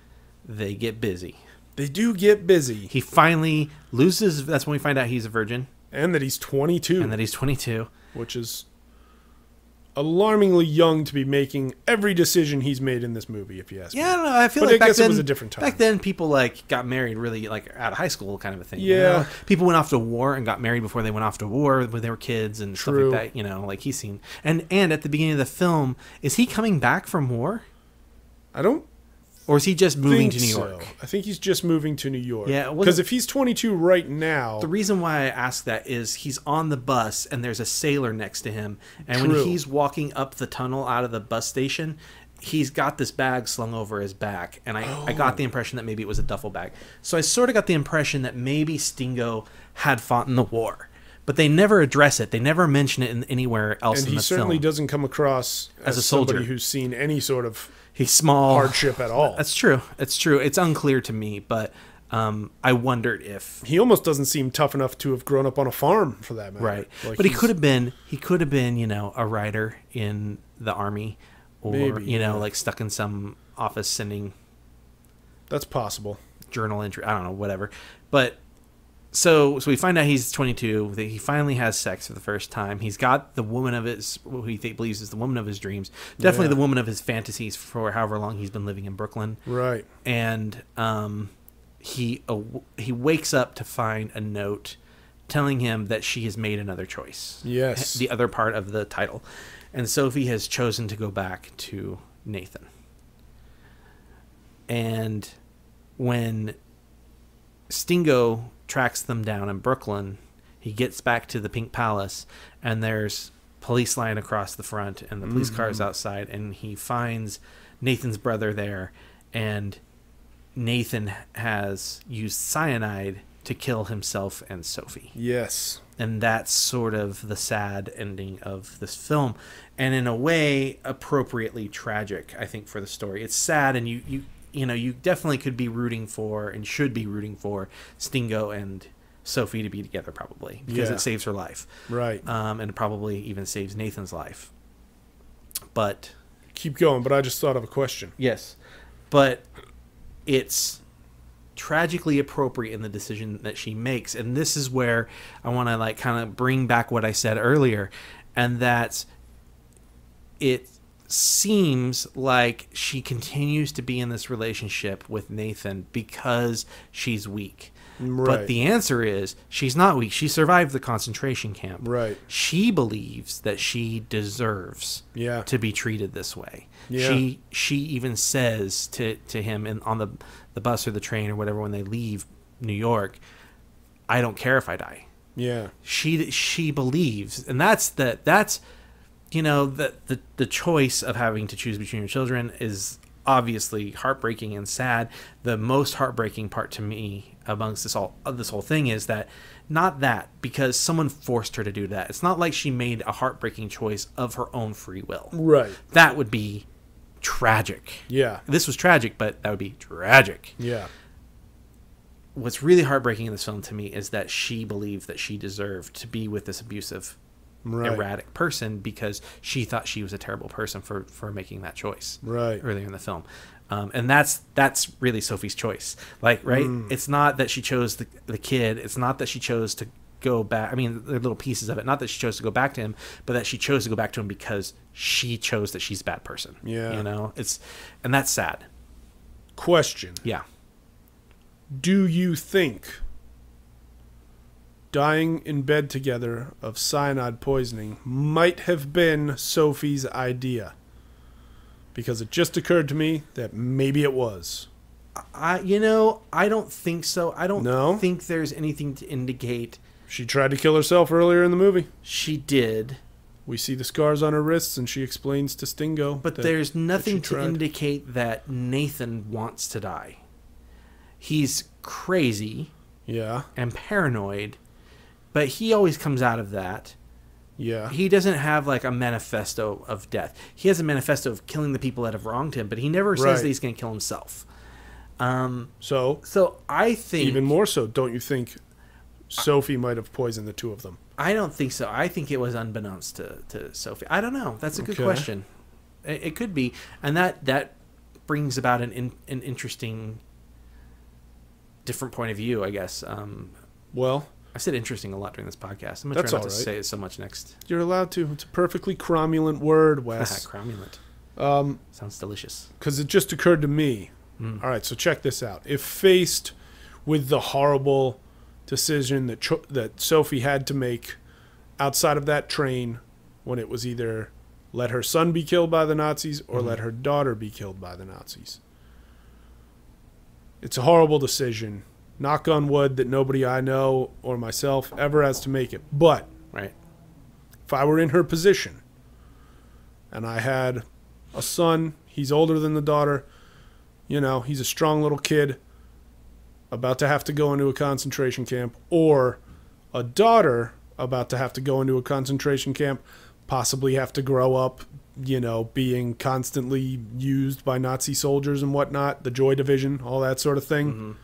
They get busy. They do get busy. He finally loses. That's when we find out he's a virgin. And that he's 22. And that he's 22. Which is alarmingly young to be making every decision he's made in this movie, if you ask me. Yeah, I don't know. I feel but like I back guess then, it was a different time. Back then, people like got married really like out of high school kind of a thing. Yeah. You know? People went off to war and got married before they went off to war when they were kids and stuff like that. You know, like he's seen. And at the beginning of the film, is he coming back from war? I don't. Or is he just moving to New York? I think he's just moving to New York. Yeah, because if he's 22 right now... The reason why I ask that is he's on the bus and there's a sailor next to him. And when he's walking up the tunnel out of the bus station, he's got this bag slung over his back. And I got the impression that maybe it was a duffel bag. So I sort of got the impression that maybe Stingo had fought in the war. But they never address it. They never mention it anywhere else in the film. And he certainly doesn't come across as a soldier. Somebody who's seen any sort of... He's small hardship at all. That's true. It's true. It's unclear to me, but I wondered if he almost doesn't seem tough enough to have grown up on a farm, for that matter. Right. Like but he could have been. He could have been, you know, a writer in the army, or maybe, you know, like stuck in some office sending. That's possible. Journal entry. I don't know. Whatever. But. So we find out he's 22. That he finally has sex for the first time. He's got the woman of his, who he believes is the woman of his dreams. Definitely the woman of his fantasies for however long he's been living in Brooklyn. Right. And he wakes up to find a note telling him that she has made another choice. Yes. The other part of the title. And Sophie has chosen to go back to Nathan. And when Stingo tracks them down in Brooklyn, he gets back to the Pink Palace, and there's police line across the front, and the police car is outside, and he finds Nathan's brother there, and Nathan has used cyanide to kill himself and Sophie. Yes. And that's sort of the sad ending of this film, and in a way appropriately tragic, I think, for the story. It's sad, and you know, you definitely could be rooting for and should be rooting for Stingo and Sophie to be together, probably, because it saves her life. Right. And it probably even saves Nathan's life. But keep going, but I just thought of a question. Yes. But it's tragically appropriate in the decision that she makes. And this is where I want to like kind of bring back what I said earlier, and that's it seems like she continues to be in this relationship with Nathan because she's weak. Right. But the answer is she's not weak. She survived the concentration camp. Right. She believes that she deserves to be treated this way. Yeah. She even says to him on the bus or the train or whatever when they leave New York, "I don't care if I die." Yeah. She believes, and that's you know, the choice of having to choose between your children is obviously heartbreaking and sad. The most heartbreaking part to me amongst this whole thing is that because someone forced her to do that. It's not like she made a heartbreaking choice of her own free will. Right. That would be tragic. Yeah. This was tragic, but that would be tragic. Yeah. What's really heartbreaking in this film to me is that she believed that she deserved to be with this abusive, erratic person because she thought she was a terrible person for making that choice earlier in the film. And that's really Sophie's choice. Like, right? It's not that she chose the kid. It's not that she chose go back. I mean, there are little pieces of it. Not that she chose to go back to him, but that she chose to go back to him because she chose that she's a bad person. Yeah. You know, and that's sad. Question. Yeah. Do you think dying in bed together of cyanide poisoning might have been Sophie's idea? Because it just occurred to me that maybe it was. I don't think so. I don't think there's anything to indicate. She tried to kill herself earlier in the movie. She did. We see the scars on her wrists, and she explains to Stingo. But there's nothing to indicate that Nathan wants to die. He's crazy. Yeah. And paranoid. But he always comes out of that. Yeah. He doesn't have like a manifesto of death. He has a manifesto of killing the people that have wronged him, but he never says that he's going to kill himself. So I think... Even more so, don't you think Sophie might have poisoned the two of them? I don't think so. I think it was unbeknownst to Sophie. I don't know. That's a good question. It could be. And that brings about an interesting, different point of view, I guess. Well... I said interesting a lot during this podcast. I'm going to try not to say it so much next. You're allowed to. It's a perfectly cromulent word, Wes. Cromulent. Sounds delicious. Because it just occurred to me. All right, so check this out. If faced with the horrible decision that Sophie had to make outside of that train, when it was either let her son be killed by the Nazis or let her daughter be killed by the Nazis. It's a horrible decision. Knock on wood that nobody I know or myself ever has to make it. But if I were in her position and I had a son, he's older than the daughter, he's a strong little kid about to have to go into a concentration camp, or a daughter about to have to go into a concentration camp, possibly have to grow up, being constantly used by Nazi soldiers and whatnot, the Joy Division, all that sort of thing.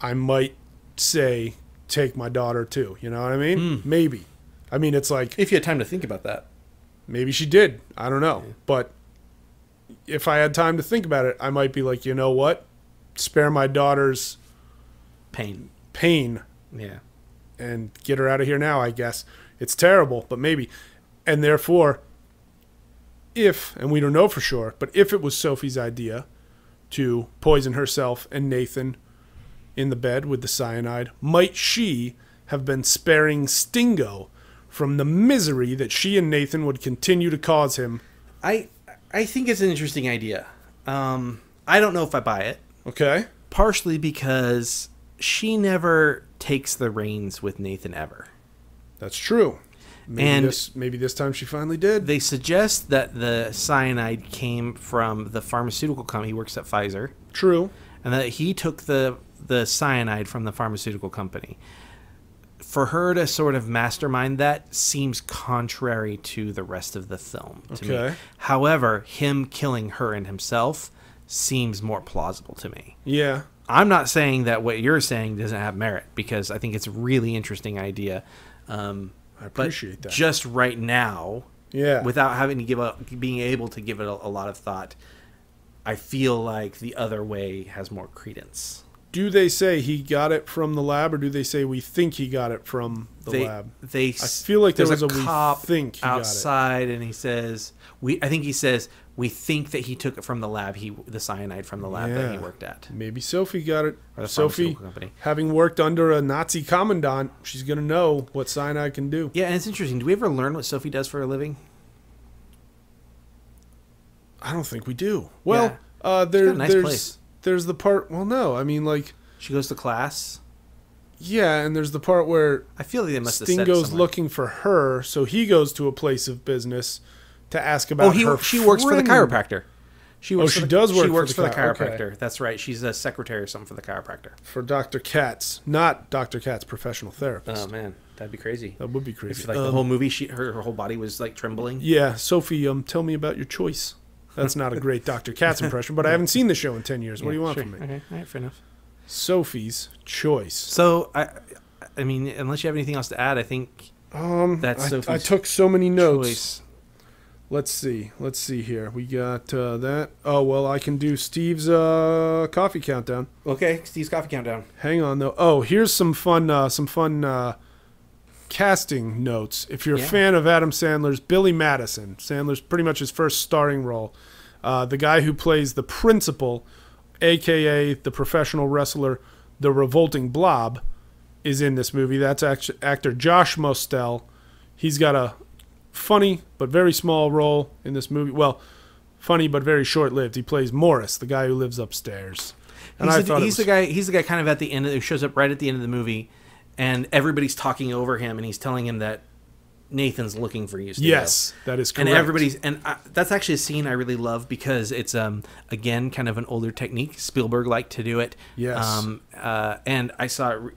I might say, take my daughter too. You know what I mean? Maybe. I mean, it's like... If you had time to think about that. Maybe she did. I don't know. Yeah. But if I had time to think about it, I might be like, you know what? Spare my daughter's... Pain. Yeah. And get her out of here now, I guess. It's terrible, but maybe. And therefore, and we don't know for sure, but if it was Sophie's idea to poison herself and Nathan... in the bed with the cyanide, might she have been sparing Stingo from the misery that she and Nathan would continue to cause him? I think it's an interesting idea. I don't know if I buy it. Okay. Partially because she never takes the reins with Nathan ever. That's true. Maybe this time she finally did. They suggest that the cyanide came from the pharmaceutical company. He works at Pfizer. True. And that he took the cyanide from the pharmaceutical company. For her to sort of mastermind that seems contrary to the rest of the film to me. However, him killing her and himself seems more plausible to me. Yeah. I'm not saying that what you're saying doesn't have merit, because I think it's a really interesting idea. I appreciate that. Just right now, without having to being able to give it a lot of thought, I feel like the other way has more credence. Do they say he got it from the lab, or do they say we think he got it from the lab? I feel like there was a cop we think he outside, got it. And he says I think he says we think that he took it from the lab. The cyanide from the lab that he worked at. Maybe Sophie got it. Or the Sophie, company. Having worked under a Nazi commandant, she's gonna know what cyanide can do. Yeah, and it's interesting. Do we ever learn what Sophie does for a living? I don't think we do. Well, there's the part... Well, no. I mean, like... She goes to class? Yeah, and there's the part where... I feel like they must have said Stingo's looking for her, so he goes to a place of business to ask about her She works for the chiropractor. She works for the chiropractor. Okay. That's right. She's a secretary or something for the chiropractor. For Dr. Katz. Not Dr. Katz, professional therapist. Oh, man. That'd be crazy. That would be crazy. If, the whole movie, her whole body was, trembling. Yeah. Sophie, tell me about your choice. That's not a great Dr. Katz impression, but I haven't seen the show in 10 years. What do you want from me? Okay, all right, fair enough. Sophie's choice. So, I mean, unless you have anything else to add, I think that's Sophie's I took so many notes. Choice. Let's see here. We got that. Oh, well, I can do Steve's coffee countdown. Okay, Steve's coffee countdown. Hang on, though. Oh, here's some fun casting notes. If you're a fan of Adam Sandler's Billy Madison, Sandler's pretty much his first starring role. The guy who plays the principal, a.k.a. the professional wrestler, the Revolting Blob, is in this movie. That's actor Josh Mostel. He's got a funny but very small role in this movie. Well, funny but very short-lived. He plays Morris, the guy who lives upstairs. And he's the guy kind of at the end who shows up right at the end of the movie, and everybody's talking over him, and he's telling him that Nathan's looking for you, Steve. Yes, that is correct. And that's actually a scene I really love because it's again kind of an older technique. Spielberg liked to do it. Yes. And I saw it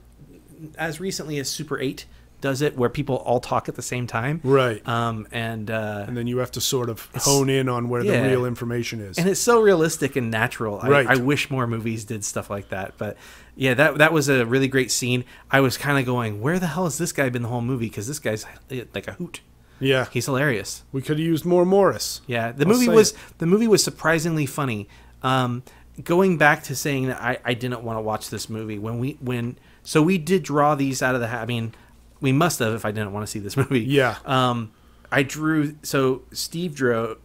as recently as Super 8 does it, where people all talk at the same time. Right. And then you have to sort of hone in on where the real information is. And it's so realistic and natural. Right. I wish more movies did stuff like that. But yeah, that was a really great scene. I was kind of going, where the hell has this guy been the whole movie? Because this guy's like a hoot. Yeah. He's hilarious. We could have used more Morris. Yeah. The movie was surprisingly funny. Going back to saying that I didn't want to watch this movie so we did draw these out of the hat. I mean, we must have if I didn't want to see this movie. Yeah. I drew. So Steve drew.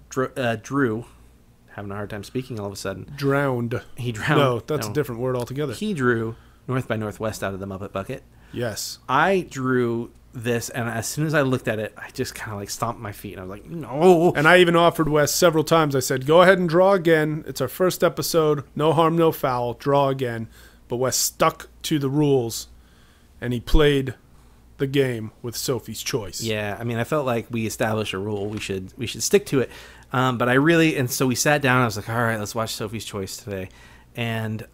Having a hard time speaking all of a sudden. Drowned. He drowned. No, that's a different word altogether. He drew North by Northwest out of the Muppet bucket. Yes. I drew this, and as soon as I looked at it, I just kind of like stomped my feet, and I was like, no. And I even offered Wes several times. I said, go ahead and draw again. It's our first episode. No harm, no foul. Draw again. But Wes stuck to the rules, and he played the game with Sophie's Choice. Yeah, I mean, I felt like we established a rule. We should stick to it. But so we sat down. I was like, all right, let's watch Sophie's Choice today. And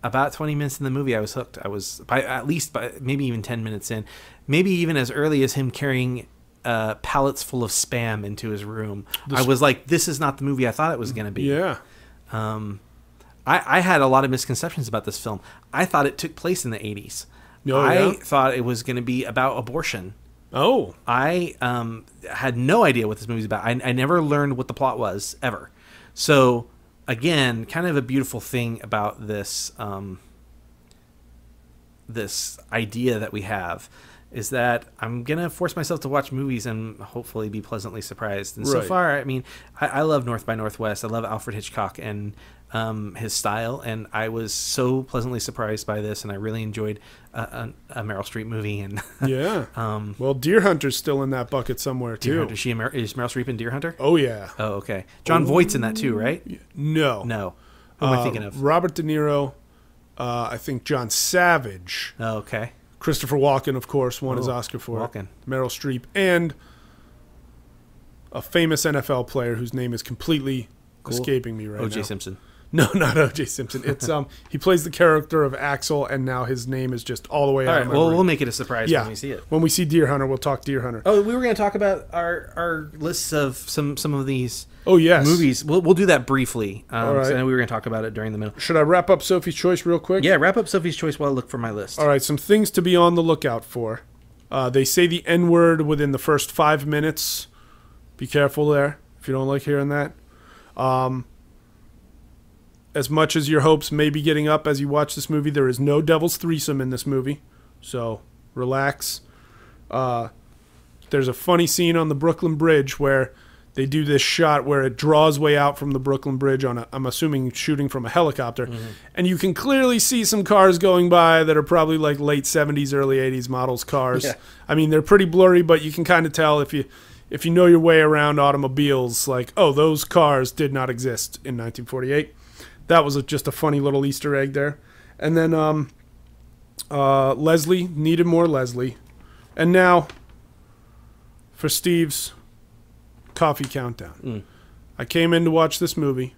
about 20 minutes in the movie, I was hooked. I was by maybe even 10 minutes in, maybe even as early as him carrying pallets full of Spam into his room. I was like, this is not the movie I thought it was going to be. Yeah. I had a lot of misconceptions about this film. I thought it took place in the 80s. Oh, I thought it was going to be about abortion. Oh. I had no idea what this movie was about. I never learned what the plot was, ever. So, again, kind of a beautiful thing about this this idea that we have is that I'm going to force myself to watch movies and hopefully be pleasantly surprised. And so far, I mean, I love North by Northwest. I love Alfred Hitchcock and his style, and I was so pleasantly surprised by this, and I really enjoyed a Meryl Streep movie. And yeah, well, Deer Hunter's still in that bucket somewhere too. Deer Hunter, is Meryl Streep in Deer Hunter? Oh yeah. Oh okay. John Voight's in that too, right? No. Who am I thinking of? Robert De Niro. I think John Savage. Oh okay. Christopher Walken, of course, won his Oscar for it. Meryl Streep, and a famous NFL player whose name is completely escaping me right now. O.J. Simpson. No, not O.J. Simpson. It's he plays the character of Axel, and now his name is just all the way out. All right, well, we'll make it a surprise when we see it. When we see Deer Hunter, we'll talk Deer Hunter. Oh, we were going to talk about our lists of some of these. Oh yes, movies. We'll do that briefly. All right. So I know we were going to talk about it during the middle. Should I wrap up Sophie's Choice real quick? Yeah, wrap up Sophie's Choice while I look for my list. All right, some things to be on the lookout for. They say the N-word within the first 5 minutes. Be careful there if you don't like hearing that. As much as your hopes may be getting up as you watch this movie, there is no devil's threesome in this movie. So relax. There's a funny scene on the Brooklyn Bridge where they do this shot where it draws way out from the Brooklyn Bridge I'm assuming shooting from a helicopter. Mm-hmm. And you can clearly see some cars going by that are probably like late 70s, early 80s models cars. Yeah. I mean, they're pretty blurry, but you can kind of tell if you know your way around automobiles, like, oh, those cars did not exist in 1948. That was just a funny little Easter egg there. And then Leslie, needed more Leslie. And now for Steve's coffee countdown. I came in to watch this movie.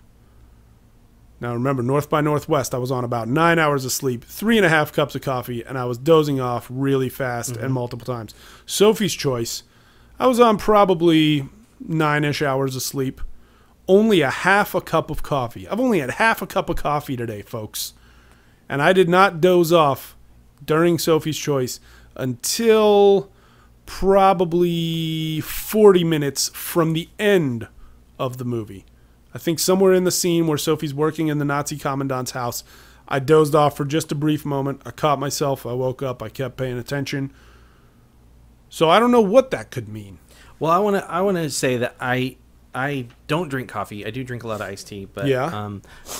Now remember, North by Northwest, I was on about 9 hours of sleep, 3.5 cups of coffee, and I was dozing off really fast and multiple times. Sophie's Choice, I was on probably 9-ish hours of sleep. Only a half a cup of coffee. I've only had half a cup of coffee today, folks. And I did not doze off during Sophie's Choice until probably 40 minutes from the end of the movie. I think somewhere in the scene where Sophie's working in the Nazi commandant's house, I dozed off for just a brief moment. I caught myself. I woke up. I kept paying attention. So I don't know what that could mean. Well, I want to say that I don't drink coffee. I do drink a lot of iced tea, but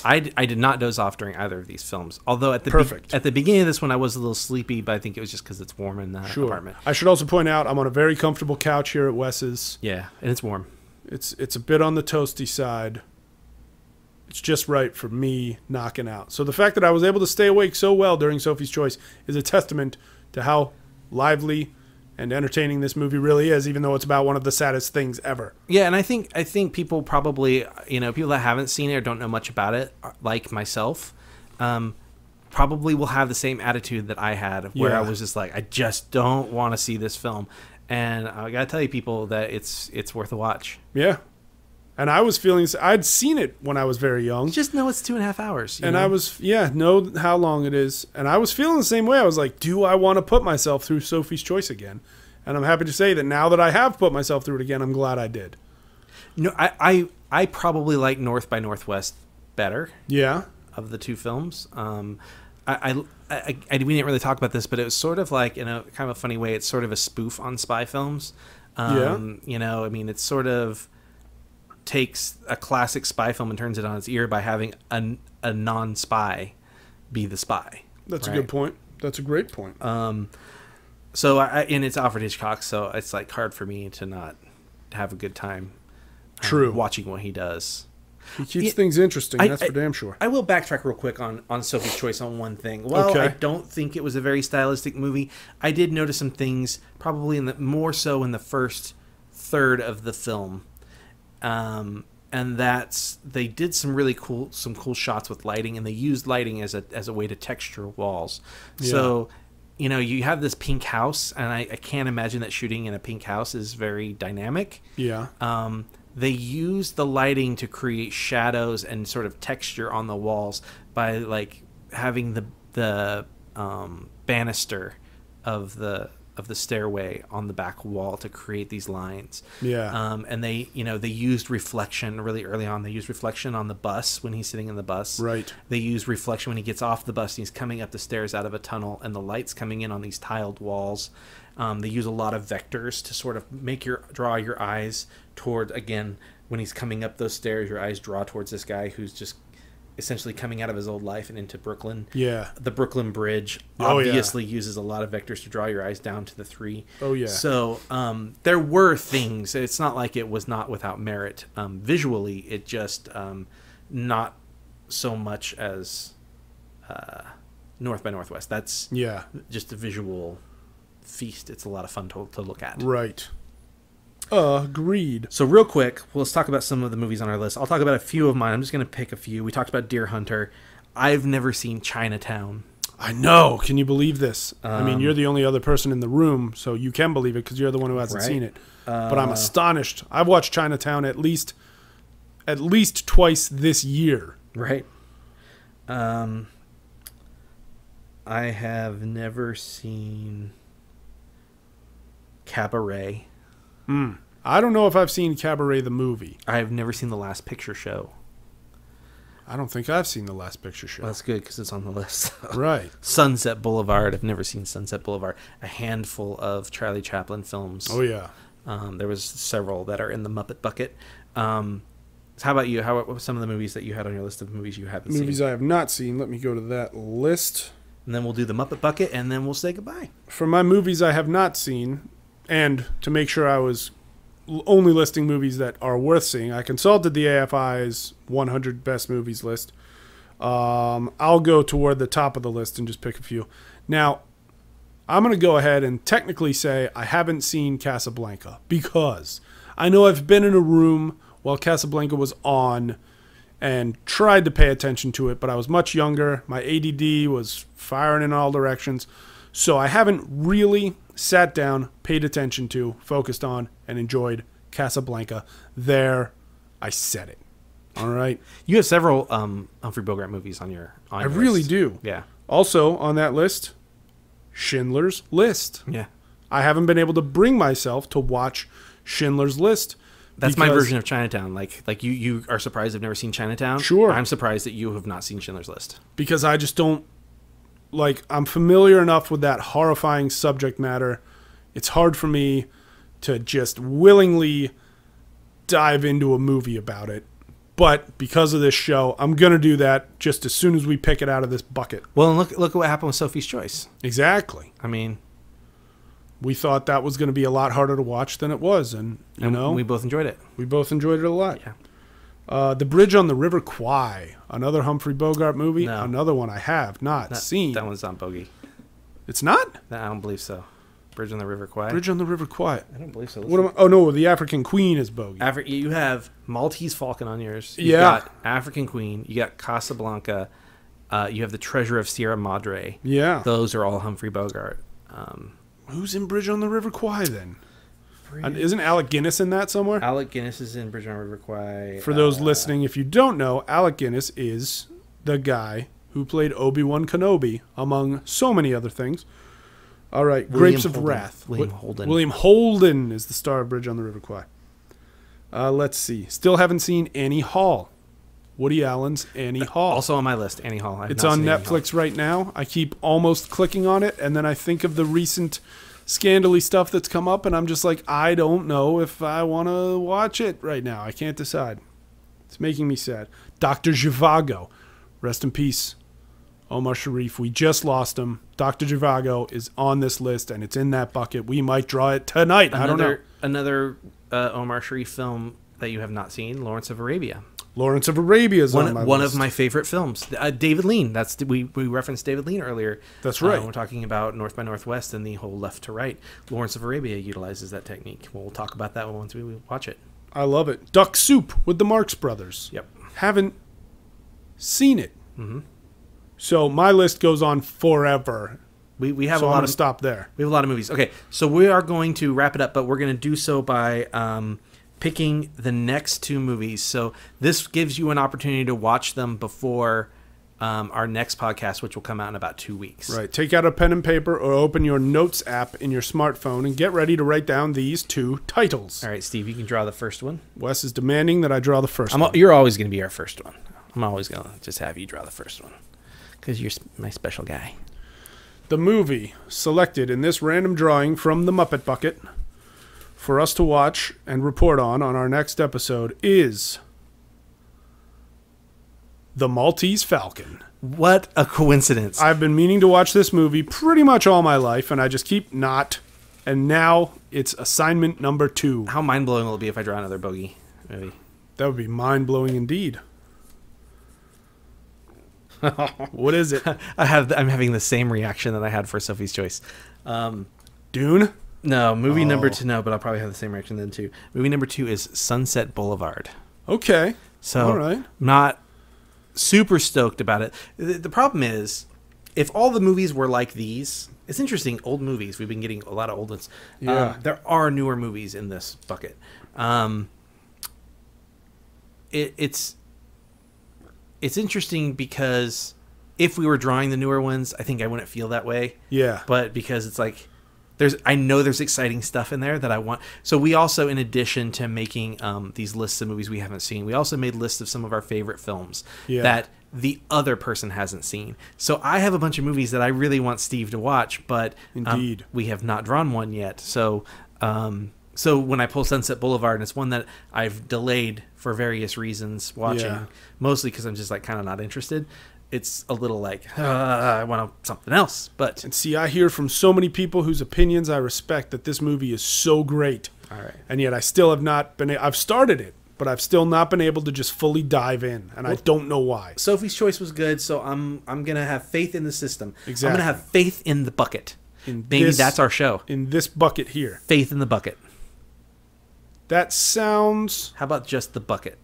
I did not doze off during either of these films. Although at the beginning of this one, I was a little sleepy, but I think it was just because it's warm in the apartment. I should also point out I'm on a very comfortable couch here at Wes's. Yeah, and it's warm. It's a bit on the toasty side. It's just right for me knocking out. So the fact that I was able to stay awake so well during Sophie's Choice is a testament to how lively and entertaining this movie really is, even though it's about one of the saddest things ever. Yeah, and I think people probably, people that haven't seen it or don't know much about it, like myself, probably will have the same attitude that I had, where I was just like, I just don't want to see this film. And I gotta tell you, people, that it's worth a watch. Yeah. And I was feeling, I'd seen it when I was very young. Just know it's 2.5 hours. And I was, know how long it is. And I was feeling the same way. I was like, do I want to put myself through Sophie's Choice again? And I'm happy to say that now that I have put myself through it again, I'm glad I did. I probably like North by Northwest better. Yeah. Of the two films. We didn't really talk about this, but it was sort of like, in a kind of a funny way, it's sort of a spoof on spy films. It sort of takes a classic spy film and turns it on its ear by having a non-spy be the spy. That's a good point. That's a great point. And it's Alfred Hitchcock, so it's like hard for me to not have a good time watching what he does. He keeps things interesting, that's for damn sure. I will backtrack real quick on Sophie's Choice on one thing. Well, I don't think it was a very stylistic movie. I did notice some things, probably more so in the first third of the film. And that's, they did some really cool shots with lighting, and they used lighting as a way to texture walls. Yeah. So, you have this pink house, and I can't imagine that shooting in a pink house is very dynamic. Yeah. They used the lighting to create shadows and sort of texture on the walls by like having the banister of the stairway on the back wall to create these lines. Yeah. And they used reflection really early on. They used reflection on the bus when he's sitting in the bus. Right. They used reflection when he gets off the bus and he's coming up the stairs out of a tunnel, and the light's coming in on these tiled walls. They use a lot of vectors to sort of draw your eyes toward, again, when he's coming up those stairs, your eyes draw towards this guy who's just essentially coming out of his old life and into Brooklyn. Yeah. The Brooklyn Bridge obviously uses a lot of vectors to draw your eyes down to the three. Oh, yeah. So there were things. It's not like it was not without merit. Visually, it just not so much as North by Northwest. That's just a visual feast. It's a lot of fun to look at. Right. Agreed. So real quick, let's talk about some of the movies on our list. I'll talk about a few of mine. I'm just going to pick a few. We talked about Deer Hunter. I've never seen Chinatown. I know. Can you believe this? I mean, you're the only other person in the room, so you can believe it because you're the one who hasn't seen it. But I'm astonished. I've watched Chinatown at least twice this year. Right. I have never seen Cabaret. I don't know if I've seen Cabaret the movie. I have never seen The Last Picture Show. I don't think I've seen The Last Picture Show. Well, that's good because it's on the list. Right. Sunset Boulevard. I've never seen Sunset Boulevard. A handful of Charlie Chaplin films. Oh, yeah. There was several that are in the Muppet bucket. So how about you? What were some of the movies that you had on your list of movies you haven't seen? Movies I have not seen. Let me go to that list. And then we'll do the Muppet bucket, and then we'll say goodbye. For my movies I have not seen, and to make sure I was only listing movies that are worth seeing, I consulted the AFI's 100 best movies list. I'll go toward the top of the list and just pick a few. Now, I'm going to go ahead and technically say I haven't seen Casablanca because I know I've been in a room while Casablanca was on and tried to pay attention to it, but I was much younger. My ADD was firing in all directions. So I haven't really sat down, paid attention to, focused on, and enjoyed Casablanca. There, I said it. All right. You have several Humphrey Bogart movies on your list. I really do. Yeah. Also on that list, Schindler's List. Yeah. I haven't been able to bring myself to watch Schindler's List. That's my version of Chinatown. Like you are surprised I've never seen Chinatown. Sure. I'm surprised that you have not seen Schindler's List. Because I just don't, I'm familiar enough with that horrifying subject matter. It's hard for me to just willingly dive into a movie about it. But because of this show, I'm going to do that just as soon as we pick it out of this bucket. Well, and look what happened with Sophie's Choice. Exactly. I mean, we thought that was going to be a lot harder to watch than it was. And, we both enjoyed it. We both enjoyed it a lot. Yeah. The Bridge on the River Kwai, another Humphrey Bogart movie. No. Another one I have not seen. That one's not Bogey. It's not? No, I don't believe so. Bridge on the River Kwai. Bridge on the River Kwai. I don't believe so. Oh no, the African Queen is Bogey. You have Maltese Falcon on yours. You've got African Queen. You got Casablanca. You have the Treasure of Sierra Madre. Yeah. Those are all Humphrey Bogart. Who's in Bridge on the River Kwai then? Isn't Alec Guinness in that somewhere? Alec Guinness is in Bridge on the River Kwai. For those listening, if you don't know, Alec Guinness is the guy who played Obi-Wan Kenobi, among so many other things. All right, Grapes of Wrath. William Holden. William Holden is the star of Bridge on the River Kwai. Let's see. Still haven't seen Annie Hall. Woody Allen's Annie Hall. Also on my list, Annie Hall. It's on Netflix right now. I keep almost clicking on it, and then I think of the recent scandally stuff that's come up, and I'm just like, I don't know if I want to watch it right now. I can't decide. It's making me sad. Dr. Zhivago. Rest in peace, Omar Sharif. We just lost him. Dr. Zhivago is on this list, and it's in that bucket. We might draw it tonight. I don't know. Another Omar Sharif film that you have not seen, Lawrence of Arabia. Lawrence of Arabia is on my list. One of my favorite films. David Lean. We referenced David Lean earlier. That's right. We're talking about North by Northwest and the whole left to right. Lawrence of Arabia utilizes that technique. We'll talk about that once we watch it. I love it. Duck Soup with the Marx Brothers. Yep. Haven't seen it. Mm-hmm. So my list goes on forever. We have so a lot I'm of stop there. We have a lot of movies. Okay, so we are going to wrap it up, but we're going to do so by picking the next two movies. So this gives you an opportunity to watch them before our next podcast, which will come out in about 2 weeks. Right. Take out a pen and paper or open your notes app in your smartphone and get ready to write down these two titles. All right, Steve, you can draw the first one. Wes is demanding that I draw the first one. You're always going to be our first one. I'm always going to just have you draw the first one because you're my special guy. The movie selected in this random drawing from the Muppet Bucket for us to watch and report on our next episode is The Maltese Falcon. What a coincidence. I've been meaning to watch this movie pretty much all my life, and I just keep not. And now it's assignment number 2. How mind-blowing will it be if I draw another bogey movie? That would be mind-blowing indeed. What is it? I'm having the same reaction that I had for Sophie's Choice. Dune? No, movie number 2. No, but I'll probably have the same reaction then too. Movie number 2 is Sunset Boulevard. Okay. So, all right. Not super stoked about it. The problem is, if all the movies were like these, it's interesting. Old movies, we've been getting a lot of old ones. Yeah. There are newer movies in this bucket. It's interesting because if we were drawing the newer ones, I think I wouldn't feel that way. Yeah. But because it's like I know there's exciting stuff in there that I want. So we also, in addition to making these lists of movies we haven't seen, we also made lists of some of our favorite films that the other person hasn't seen. So I have a bunch of movies that I really want Steve to watch, but indeed we have not drawn one yet. So so when I pull Sunset Boulevard, and it's one that I've delayed for various reasons watching, mostly because I'm just like kind of not interested. It's a little like, I want something else. But and see, I hear from so many people whose opinions I respect that this movie is so great. All right. And yet I still have not been, I've started it, but I've still not been able to just fully dive in. And I don't know why. Sophie's Choice was good, so I'm going to have faith in the system. Exactly. I'm going to have faith in the bucket. Maybe that's our show. In this bucket here. Faith in the bucket. That sounds... How about just the bucket?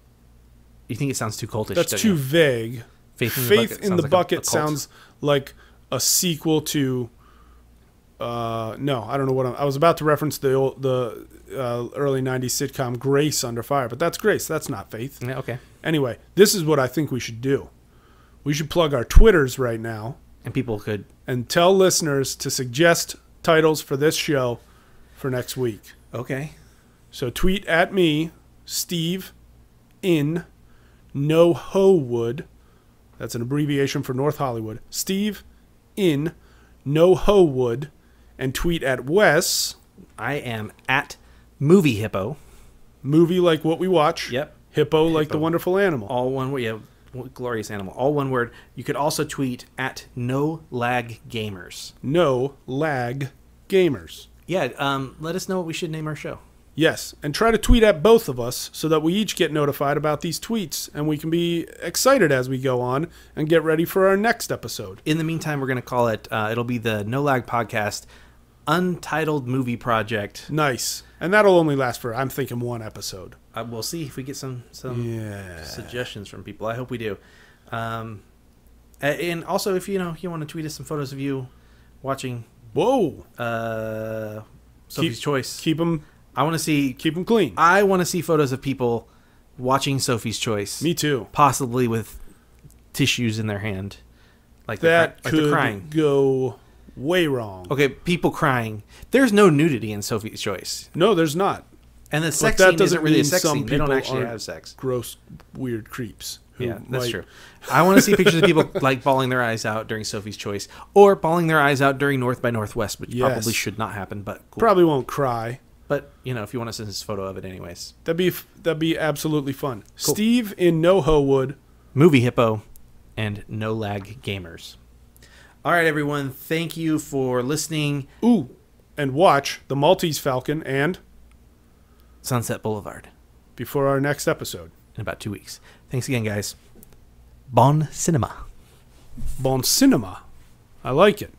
You think it sounds too cultish? That's too vague. Faith in the bucket sounds like a sequel to... no, I don't know what I was about to reference the early 90s sitcom Grace Under Fire, but that's Grace. That's not Faith. Yeah, okay. Anyway, this is what I think we should do. We should plug our Twitters right now. And people could... And tell listeners to suggest titles for this show for next week. Okay. So tweet at me, Steve, in NoHowood. That's an abbreviation for North Hollywood. Steve, in NoHowood. And tweet at Wes. I am at Movie Hippo. Movie like what we watch. Yep. Hippo like the wonderful animal. All one word. Yeah, glorious animal. All one word. You could also tweet at No Lag Gamers. No Lag Gamers. Yeah. Let us know what we should name our show. Yes, and try to tweet at both of us so that we each get notified about these tweets and we can be excited as we go on and get ready for our next episode. In the meantime, we're going to call it, it'll be the No Lag Podcast Untitled Movie Project. Nice. And that'll only last for, I'm thinking, one episode. We'll see if we get some suggestions from people. I hope we do. And also, if you want to tweet us some photos of you watching Sophie's Choice. Keep them clean. I want to see photos of people watching Sophie's Choice. Me too. Possibly with tissues in their hand. Like that they're could crying. Go way wrong. Okay, people crying. There's no nudity in Sophie's Choice. No, there's not. And the sex scene isn't really a sex scene. They don't actually have sex. Gross, weird creeps. Yeah, that's true. I want to see pictures of people like bawling their eyes out during Sophie's Choice, or bawling their eyes out during North by Northwest, which probably should not happen. But cool. Probably won't cry. But if you want to send us a photo of it, anyways, that'd be absolutely fun. Cool. Steve in NoHowood, Movie Hippo, and No Lag Gamers. All right, everyone. Thank you for listening. Ooh, and watch The Maltese Falcon and Sunset Boulevard before our next episode in about 2 weeks. Thanks again, guys. Bon cinema. Bon cinema. I like it.